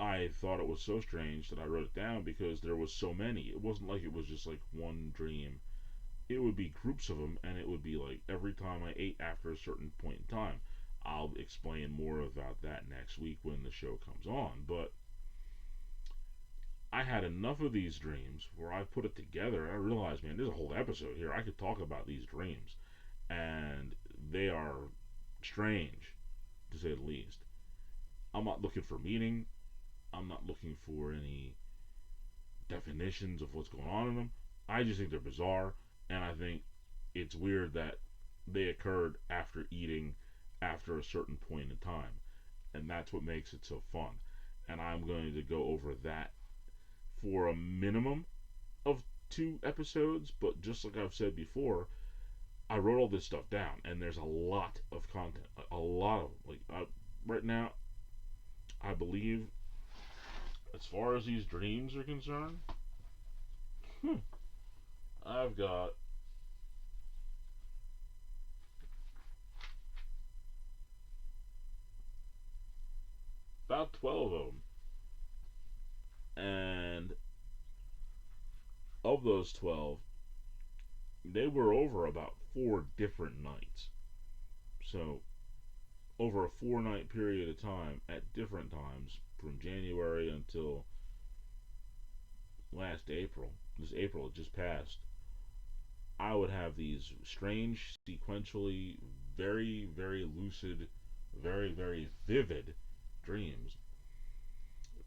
S1: I thought it was so strange that I wrote it down because there was so many. It wasn't like it was just like one dream. It would be groups of them, and it would be like every time I ate after a certain point in time. I'll explain more about that next week when the show comes on. But I had enough of these dreams where I put it together and I realized, man, there's a whole episode here. I could talk about these dreams. And they are strange, to say the least. I'm not looking for meaning. I'm not looking for any definitions of what's going on in them. I just think they're bizarre, and I think it's weird that they occurred after eating after a certain point in time, and that's what makes it so fun. And I'm going to go over that for a minimum of 2 episodes, but just like I've said before, I wrote all this stuff down, and there's a lot of content, a lot of right now. I believe, as far as these dreams are concerned, hmm, I've got about 12 of them, and of those 12, they were over about 4 different nights. So over a 4 night period of time at different times from January until last April, this April it just passed, I would have these strange, sequentially, very, very lucid, very, very vivid dreams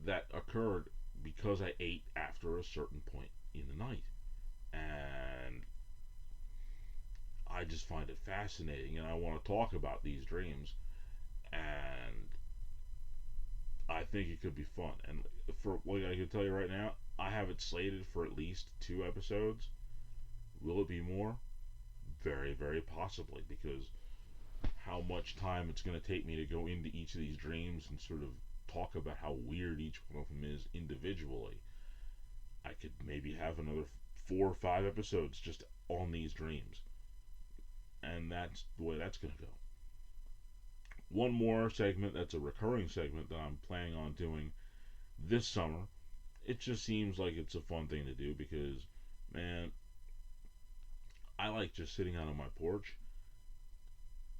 S1: that occurred because I ate after a certain point in the night. And I just find it fascinating, and I want to talk about these dreams. And I think it could be fun. And for what I can tell you right now, I have it slated for at least 2 episodes. Will it be more? Very, very possibly, because how much time it's going to take me to go into each of these dreams and sort of talk about how weird each one of them is individually. I could maybe have another 4 or 5 episodes just on these dreams. And that's the way that's going to go. One more segment that's a recurring segment that I'm planning on doing this summer. It just seems like it's a fun thing to do because, man, I like just sitting out on my porch.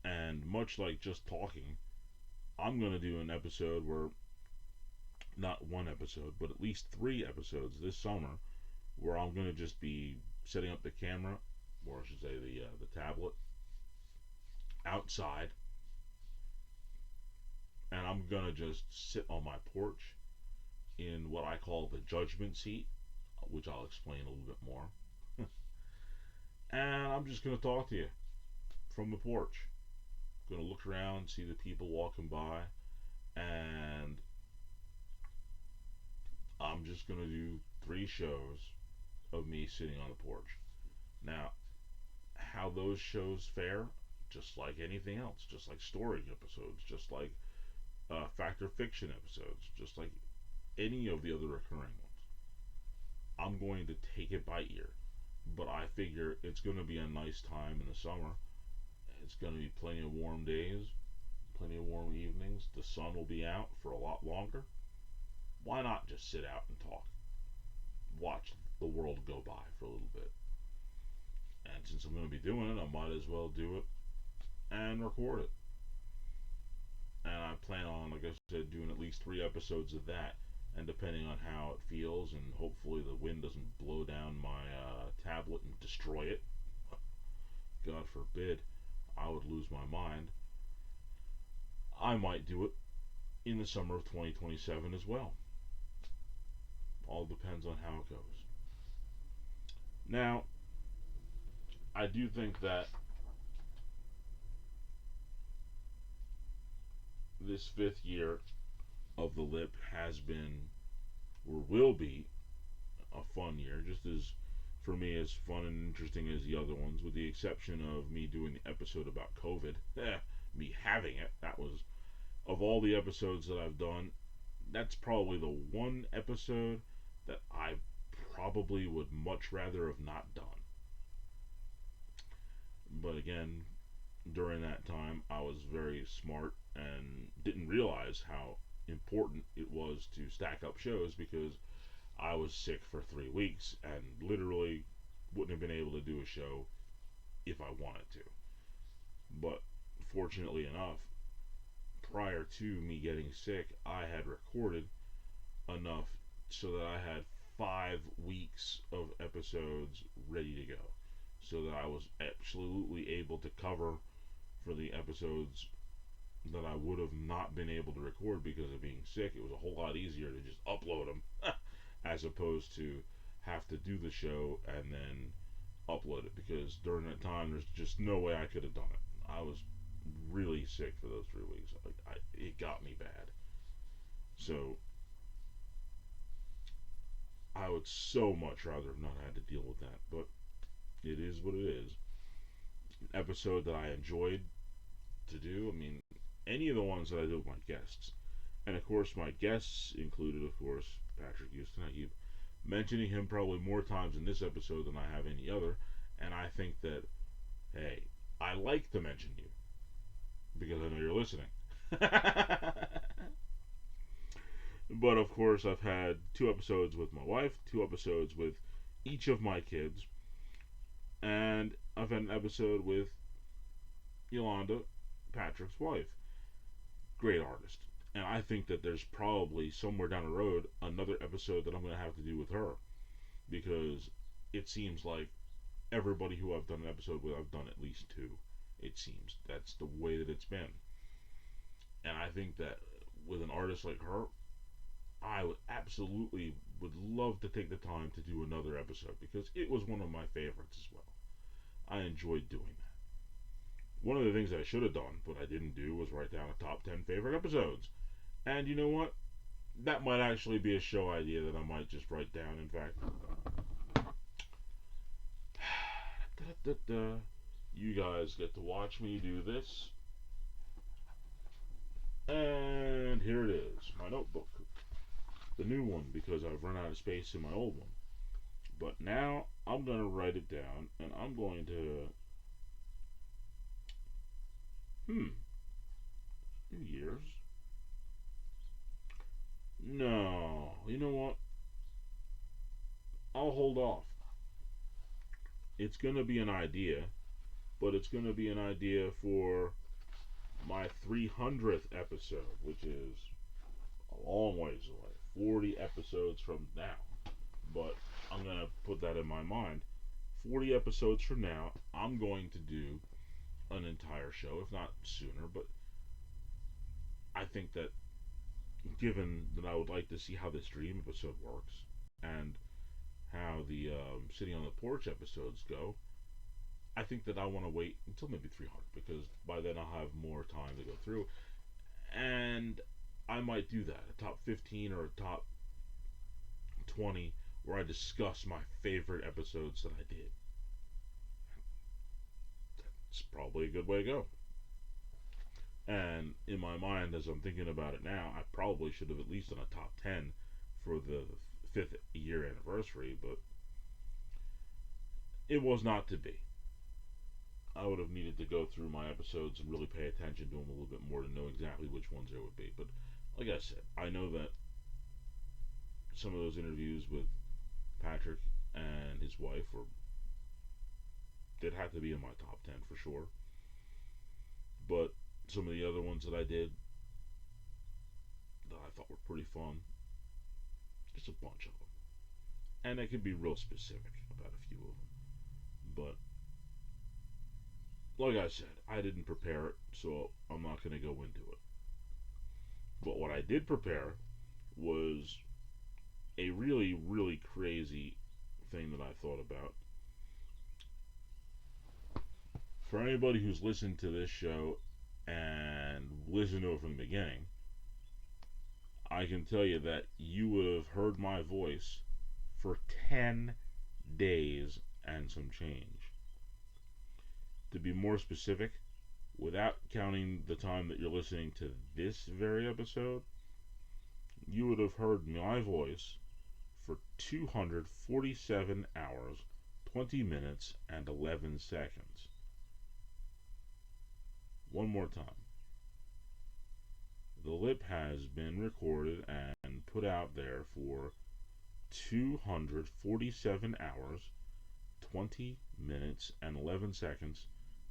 S1: And much like just talking, I'm going to do an episode where, not one episode, but at least 3 episodes this summer, where I'm going to just be setting up the camera, or I should say the tablet, outside, and I'm going to just sit on my porch in what I call the judgment seat, which I'll explain a little bit more. And I'm just going to talk to you from the porch. I'm going to look around, see the people walking by, and I'm just going to do 3 shows of me sitting on the porch. Now, how those shows fare, just like anything else, just like story episodes, just like fact or fiction episodes, just like any of the other recurring ones, I'm going to take it by ear. But I figure it's going to be a nice time in the summer. It's going to be plenty of warm days, plenty of warm evenings. The sun will be out for a lot longer. Why not just sit out and talk? Watch the world go by for a little bit. And since I'm going to be doing it, I might as well do it and record it. And I plan on, like I said, doing at least 3 episodes of that. And depending on how it feels, and hopefully the wind doesn't blow down my tablet and destroy it, God forbid I would lose my mind, I might do it in the summer of 2027 as well. All depends on how it goes. Now, I do think that this 5th year of the lip has been, or will be, a fun year, just as, for me, as fun and interesting as the other ones, with the exception of me doing the episode about COVID. Me having it. That was, of all the episodes that I've done, that's probably the one episode that I probably would much rather have not done. But again, during that time, I was very smart and didn't realize how important it was to stack up shows because I was sick for 3 weeks and literally wouldn't have been able to do a show if I wanted to. But fortunately enough, prior to me getting sick, I had recorded enough so that I had 5 weeks of episodes ready to go. So that I was absolutely able to cover for the episodes that I would have not been able to record because of being sick. It was a whole lot easier to just upload them as opposed to have to do the show and then upload it, because during that time there's just no way I could have done it. I was really sick for those 3 weeks. It got me bad. So I would so much rather have not had to deal with that, but it is what it is. An episode that I enjoyed to do. I mean, any of the ones that I do with my guests. And of course, my guests included, of course, Patrick Houston. I keep mentioning him probably more times in this episode than I have any other. And I think that, hey, I like to mention you because I know you're listening. But of course, I've had 2 episodes with my wife, 2 episodes with each of my kids, and I've had an episode with Yolanda, Patrick's wife. Great artist. And I think that there's probably somewhere down the road another episode that I'm going to have to do with her, because it seems like everybody who I've done an episode with, I've done at least 2. It seems that's the way that it's been. And I think that with an artist like her, I would absolutely would love to take the time to do another episode because it was one of my favorites as well. I enjoyed doing that. One of the things I should have done, but I didn't do, was write down a top 10 favorite episodes. And you know what? That might actually be a show idea that I might just write down. In fact, you guys get to watch me do this. And here it is, my notebook. The new one, because I've run out of space in my old one. But now I'm going to write it down, and I'm going to... New Year's? No. You know what? I'll hold off. It's going to be an idea, but it's going to be an idea for my 300th episode, which is a long ways away. 40 episodes from now. But I'm going to put that in my mind. 40 episodes from now, I'm going to do an entire show, if not sooner. But I think that given that I would like to see how this dream episode works and how the sitting on the porch episodes go, I think that I want to wait until maybe 300, because by then I'll have more time to go through. And I might do that, a top 15 or a top 20, where I discuss my favorite episodes that I did. That's probably a good way to go. And in my mind, as I'm thinking about it now, I probably should have at least done a top 10 for the 5th year anniversary, but it was not to be. I would have needed to go through my episodes and really pay attention to them a little bit more to know exactly which ones there would be. But like I said, I know that some of those interviews with Patrick and his wife did have to be in my top 10 for sure. But some of the other ones that I did that I thought were pretty fun, just a bunch of them. And I could be real specific about a few of them. But like I said, I didn't prepare it, so I'm not going to go into it. But what I did prepare was a really, really crazy thing that I thought about. For anybody who's listened to this show and listened to it from the beginning, I can tell you that you would have heard my voice for 10 days and some change. To be more specific, without counting the time that you're listening to this very episode, you would have heard my voice for 247 hours, 20 minutes, and 11 seconds. One more time. The lip has been recorded and put out there for 247 hours, 20 minutes, and 11 seconds,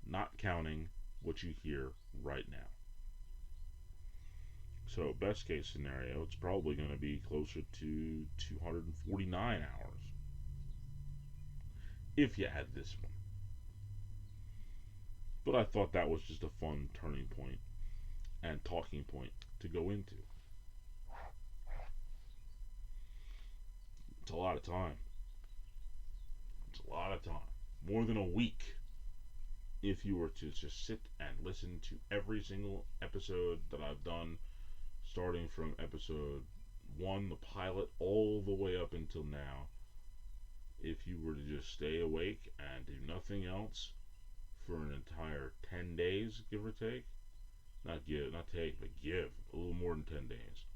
S1: not counting what you hear right now. So, best case scenario, it's probably going to be closer to 249 hours if you add this one. But I thought that was just a fun turning point and talking point to go into. It's a lot of time. It's a lot of time. More than a week if you were to just sit and listen to every single episode that I've done, starting from episode 1, the pilot, all the way up until now. If you were to just stay awake and do nothing else for an entire 10 days, give or take, not take, but give a little more than 10 days.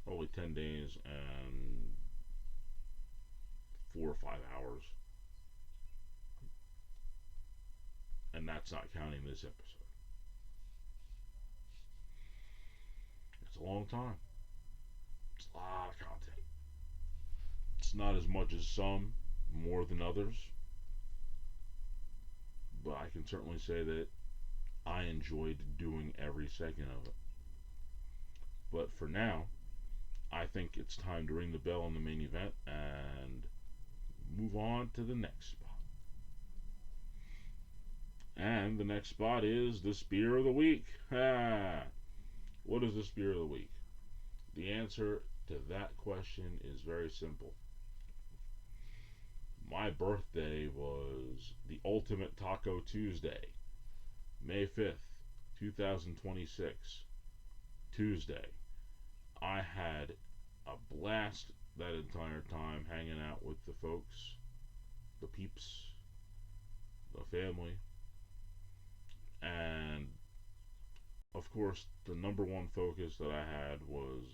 S1: Probably 10 days and 4 or 5 hours. And that's not counting this episode. It's a long time. It's a lot of content. It's not as much as some, more than others. But I can certainly say that I enjoyed doing every second of it. But for now, I think it's time to ring the bell on the main event and move on to the next spot. And the next spot is the Spear of the Week. What is the Spear of the Week? The answer to that question is very simple. My birthday was the Ultimate Taco Tuesday, May 5th, 2026, Tuesday. I had a blast that entire time hanging out with the folks, the peeps, the family, and of course the number one focus that I had was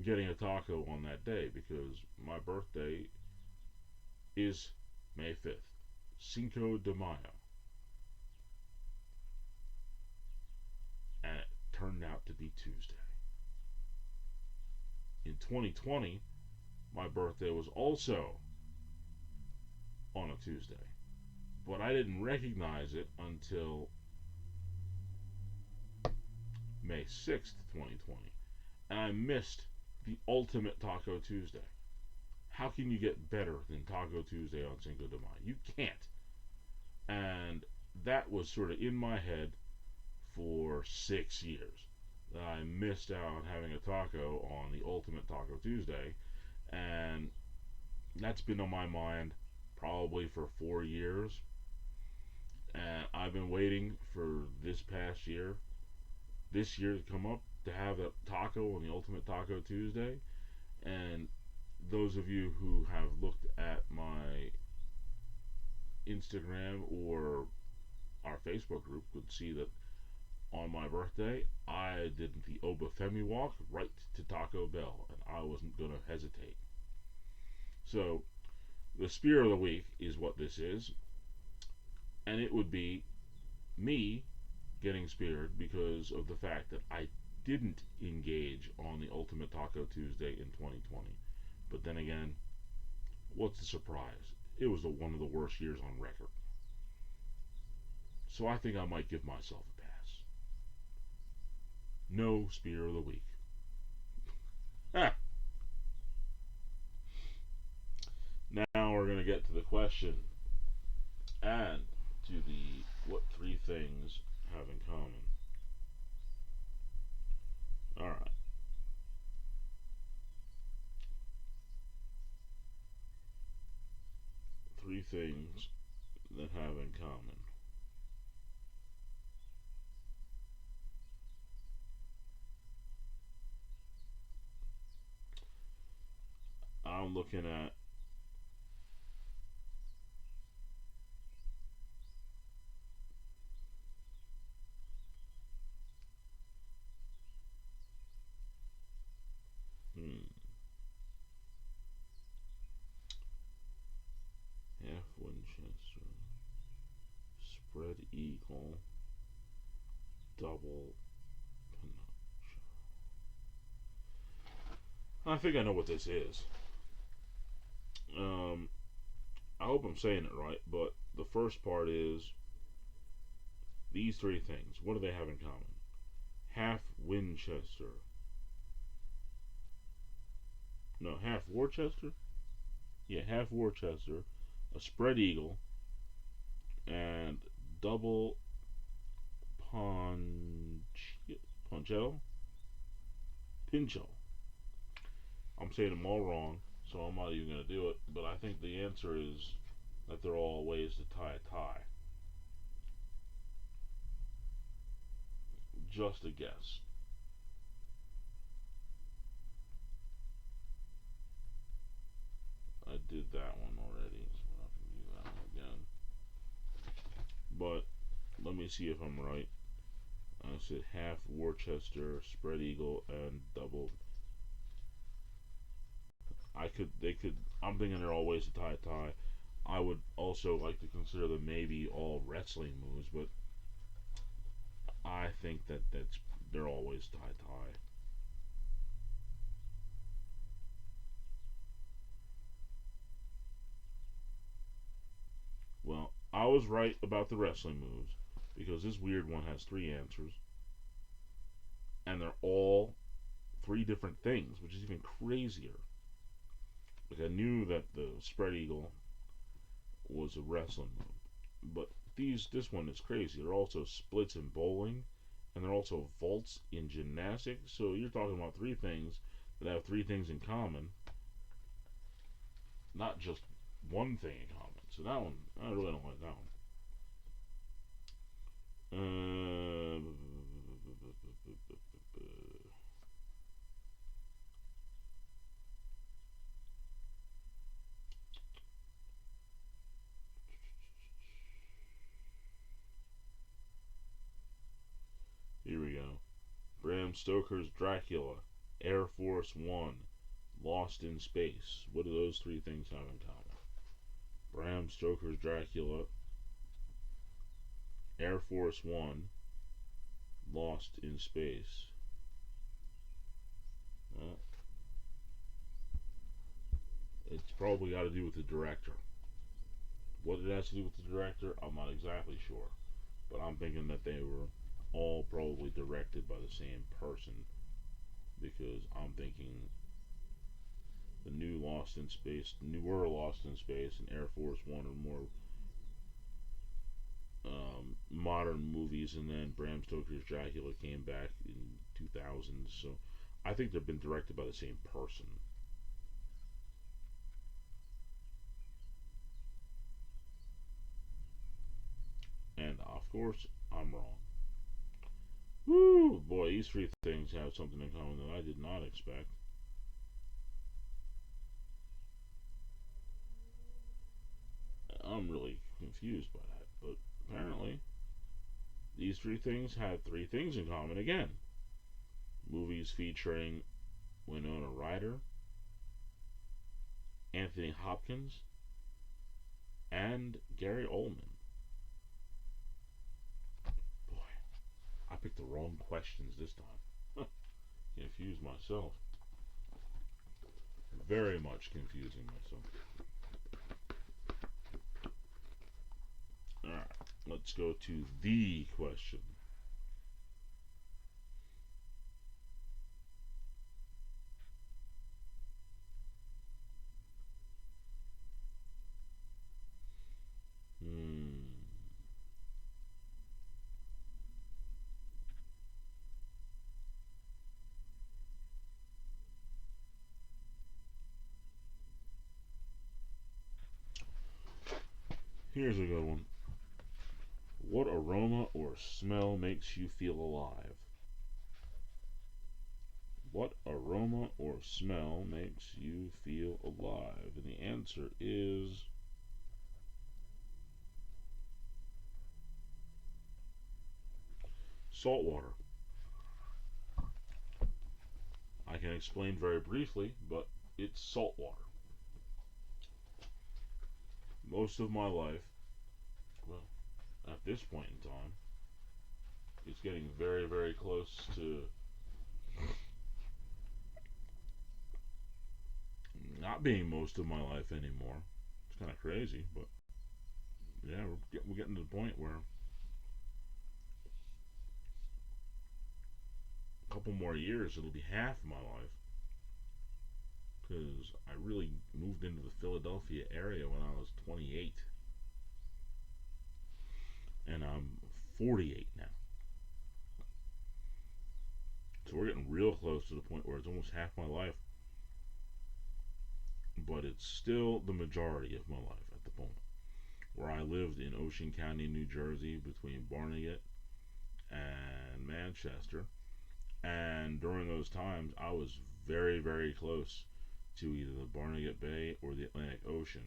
S1: getting a taco on that day because my birthday is May 5th, Cinco de Mayo. And it turned out to be Tuesday. In 2020, my birthday was also on a Tuesday. But I didn't recognize it until May 6th, 2020. And I missed the Ultimate Taco Tuesday. How can you get better than Taco Tuesday on Cinco de Mayo? You can't. And that was sort of in my head for 6 years. I missed out having a taco on the Ultimate Taco Tuesday. And that's been on my mind probably for 4 years. And I've been waiting for this year to come up to have a taco on the Ultimate Taco Tuesday. And those of you who have looked at my Instagram or our Facebook group would see that on my birthday, I did the Obafemi walk right to Taco Bell, and I wasn't going to hesitate. So, the Spear of the Week is what this is, and it would be me getting speared because of the fact that I didn't engage on the Ultimate Taco Tuesday in 2020. But then again, what's the surprise? It was one of the worst years on record. So I think I might give myself a pass. No Spear of the Week. Now we're going to get to the question and to the what 3 things have in common. Alright. 3 things that have in common. I'm looking at half Winchester, spread eagle, double Pinocha. I think I know what this is. Um, I hope I'm saying it right, but the first part is these three things. What do they have in common? Half Winchester. No, half Worcester? Yeah, half Worcester, a spread eagle, and double Poncho? Pincho. I'm saying them all wrong, so I'm not even going to do it, but I think the answer is that they're all ways to tie a tie. Just a guess. I did that one already, so we're not going to do that one again. But let me see if I'm right. I said half Worcester, spread eagle, and double. I'm thinking they're all ways to tie a tie. I would also like to consider them maybe all wrestling moves, but I think that they're always tie tie. Well, I was right about the wrestling moves because this weird one has three answers, and they're all three different things, which is even crazier. Like I knew that the spread eagle was a wrestling move, but this one is crazy. They're also splits in bowling, and they're also vaults in gymnastics. So you're talking about three things that have three things in common, not just one thing in common. So that one, I really don't like that one. Uh, Here we go. Bram Stoker's Dracula, Air Force One, Lost in Space. What do those three things have in common? Bram Stoker's Dracula, Air Force One, Lost in Space. Well, it's probably got to do with the director. What it has to do with the director, I'm not exactly sure. But I'm thinking that they were all probably directed by the same person because I'm thinking the new Lost in Space, newer Lost in Space, and Air Force One are more modern movies, and then Bram Stoker's Dracula came back in 2000s. So I think they've been directed by the same person. And of course, I'm wrong. Woo, boy, these three things have something in common that I did not expect. I'm really confused by that, but apparently these three things have three things in common again. Movies featuring Winona Ryder, Anthony Hopkins, and Gary Oldman. Boy, I picked the wrong questions this time. Confused myself. Very much confusing myself. Alright, let's go to the question. Hmm. Here's a good one. What aroma or smell makes you feel alive? What aroma or smell makes you feel alive? And the answer is salt water. I can explain very briefly, but it's salt water. Most of my life, well, at this point in time, it's getting very, very close to not being most of my life anymore. It's kind of crazy, but yeah, we're getting to the point where a couple more years it'll be half my life, because I really moved into the Philadelphia area when I was 28, and I'm 48 now. So we're getting real close to the point where it's almost half my life, but it's still the majority of my life at the moment. Where I lived in Ocean County, New Jersey, between Barnegat and Manchester, and during those times I was very, very close to either the Barnegat Bay or the Atlantic Ocean.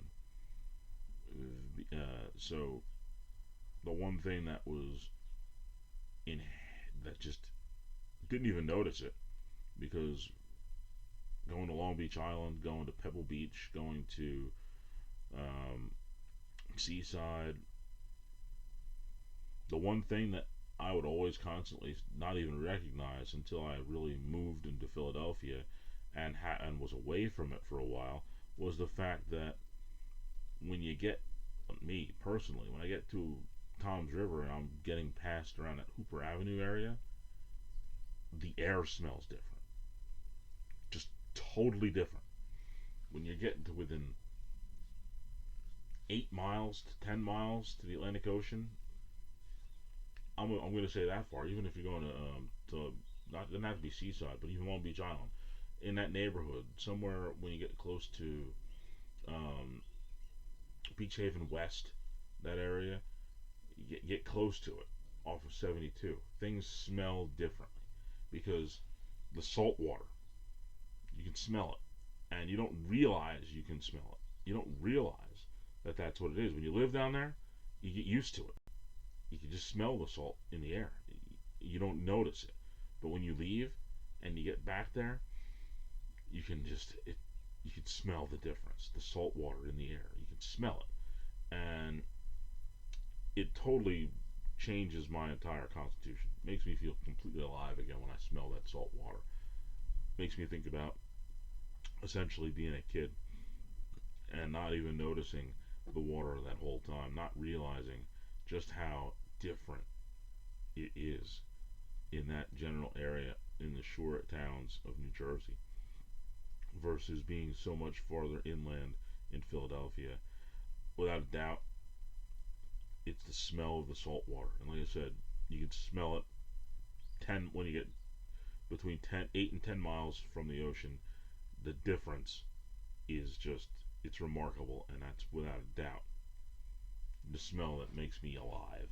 S1: So the one thing that was in that just didn't even notice it, because going to Long Beach Island, going to Pebble Beach, going to um, Seaside, the one thing that I would always constantly not even recognize until I really moved into Philadelphia and was away from it for a while, was the fact that when you get, me personally, when I get to Tom's River and I'm getting past around that Hooper Avenue area, the air smells different. Just totally different. When you're getting to within 8 miles to 10 miles to the Atlantic Ocean, I'm going to say that far. Even if you're going to not, doesn't have to be Seaside, but even Long Beach Island, in that neighborhood, somewhere when you get close to um, Beach Haven West, that area, you get close to it off of 72. Things smell differently because the salt water, you can smell it, and you don't realize you can smell it. You don't realize that that's what it is. When you live down there, you get used to it. You can just smell the salt in the air. You don't notice it, but when you leave and you get back there, you can just you can smell the difference. The salt water in the air, you can smell it, and it totally changes my entire constitution. Makes me feel completely alive again when I smell that salt water. Makes me think about essentially being a kid and not even noticing the water that whole time, not realizing just how different it is in that general area in the shore towns of New Jersey versus being so much farther inland in Philadelphia. Without a doubt, it's the smell of the salt water. And like I said, you can smell it 10 when you get between 8 and 10 miles from the ocean. The difference is just, it's remarkable, and that's without a doubt the smell that makes me alive.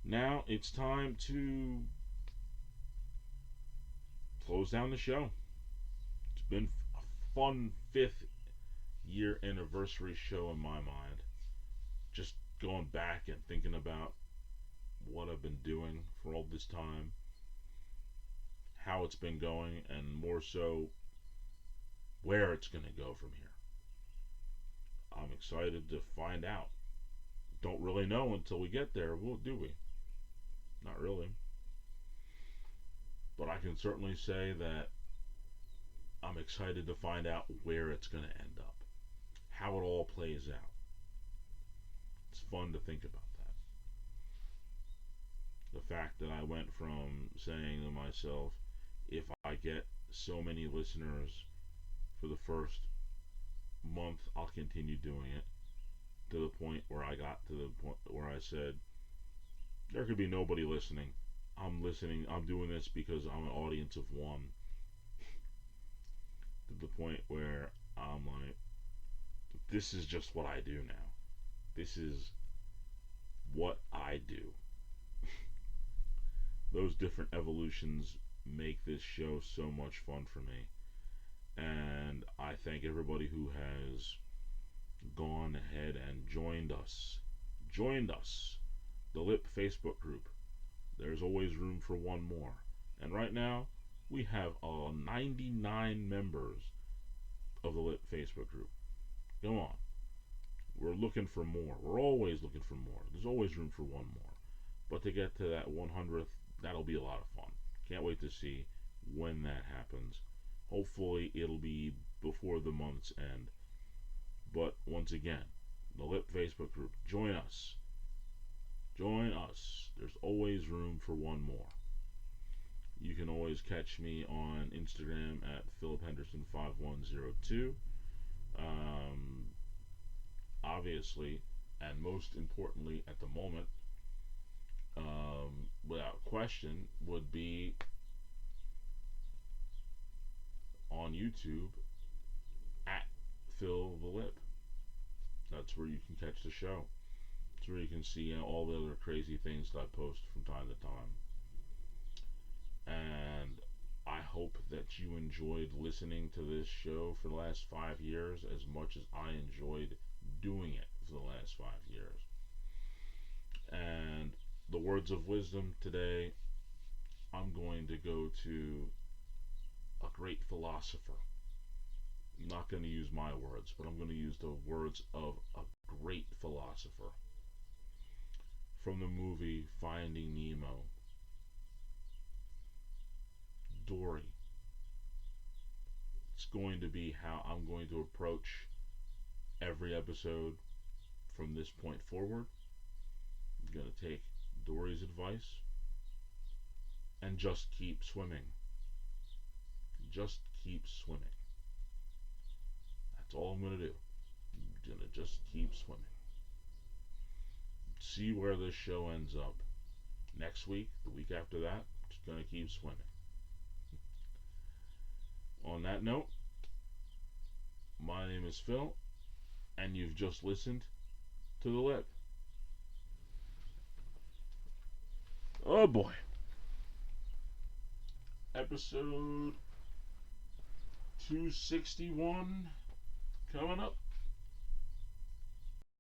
S1: Now it's time to close down the show. It's been a fun 5th-year anniversary show in my mind. Just going back and thinking about what I've been doing for all this time, how it's been going, and more so, where it's going to go from here. I'm excited to find out. Don't really know until we get there, do we? Not really. But I can certainly say that I'm excited to find out where it's going to end up, how it all plays out. It's fun to think about that. The fact that I went from saying to myself, if I get so many listeners for the first month, I'll continue doing it, to the point where I got to the point where I said, there could be nobody listening. I'm listening. I'm doing this because I'm an audience of one. To the point where I'm like, this is just what I do now. This is what I do. Those different evolutions make this show so much fun for me. And I thank everybody who has gone ahead and joined us. The LIP Facebook group. There's always room for one more. And right now, we have 99 members of the LIP Facebook group. Go on. We're looking for more. We're always looking for more. There's always room for one more. But to get to that 100th, that'll be a lot of fun. Can't wait to see when that happens. Hopefully, it'll be before the month's end. But once again, the Lip Facebook group, join us. Join us. There's always room for one more. You can always catch me on Instagram at PhilipHenderson5102. Um, Obviously, and most importantly at the moment, without question, would be on YouTube at Phil the Lip. That's where you can catch the show. It's where you can see all the other crazy things that I post from time to time. And I hope that you enjoyed listening to this show for the last 5 years as much as I enjoyed doing it for the last 5 years. And the words of wisdom today, I'm going to go to a great philosopher. I'm not going to use my words, but I'm going to use the words of a great philosopher from the movie Finding Nemo. Dory. It's going to be how I'm going to approach every episode from this point forward. I'm going to take Dory's advice and just keep swimming. Just keep swimming. That's all I'm going to do. I'm going to just keep swimming. See where this show ends up. Next week, the week after that, just going to keep swimming. On that note, my name is Phil, and you've just listened to The Lip. Oh boy. Episode 261.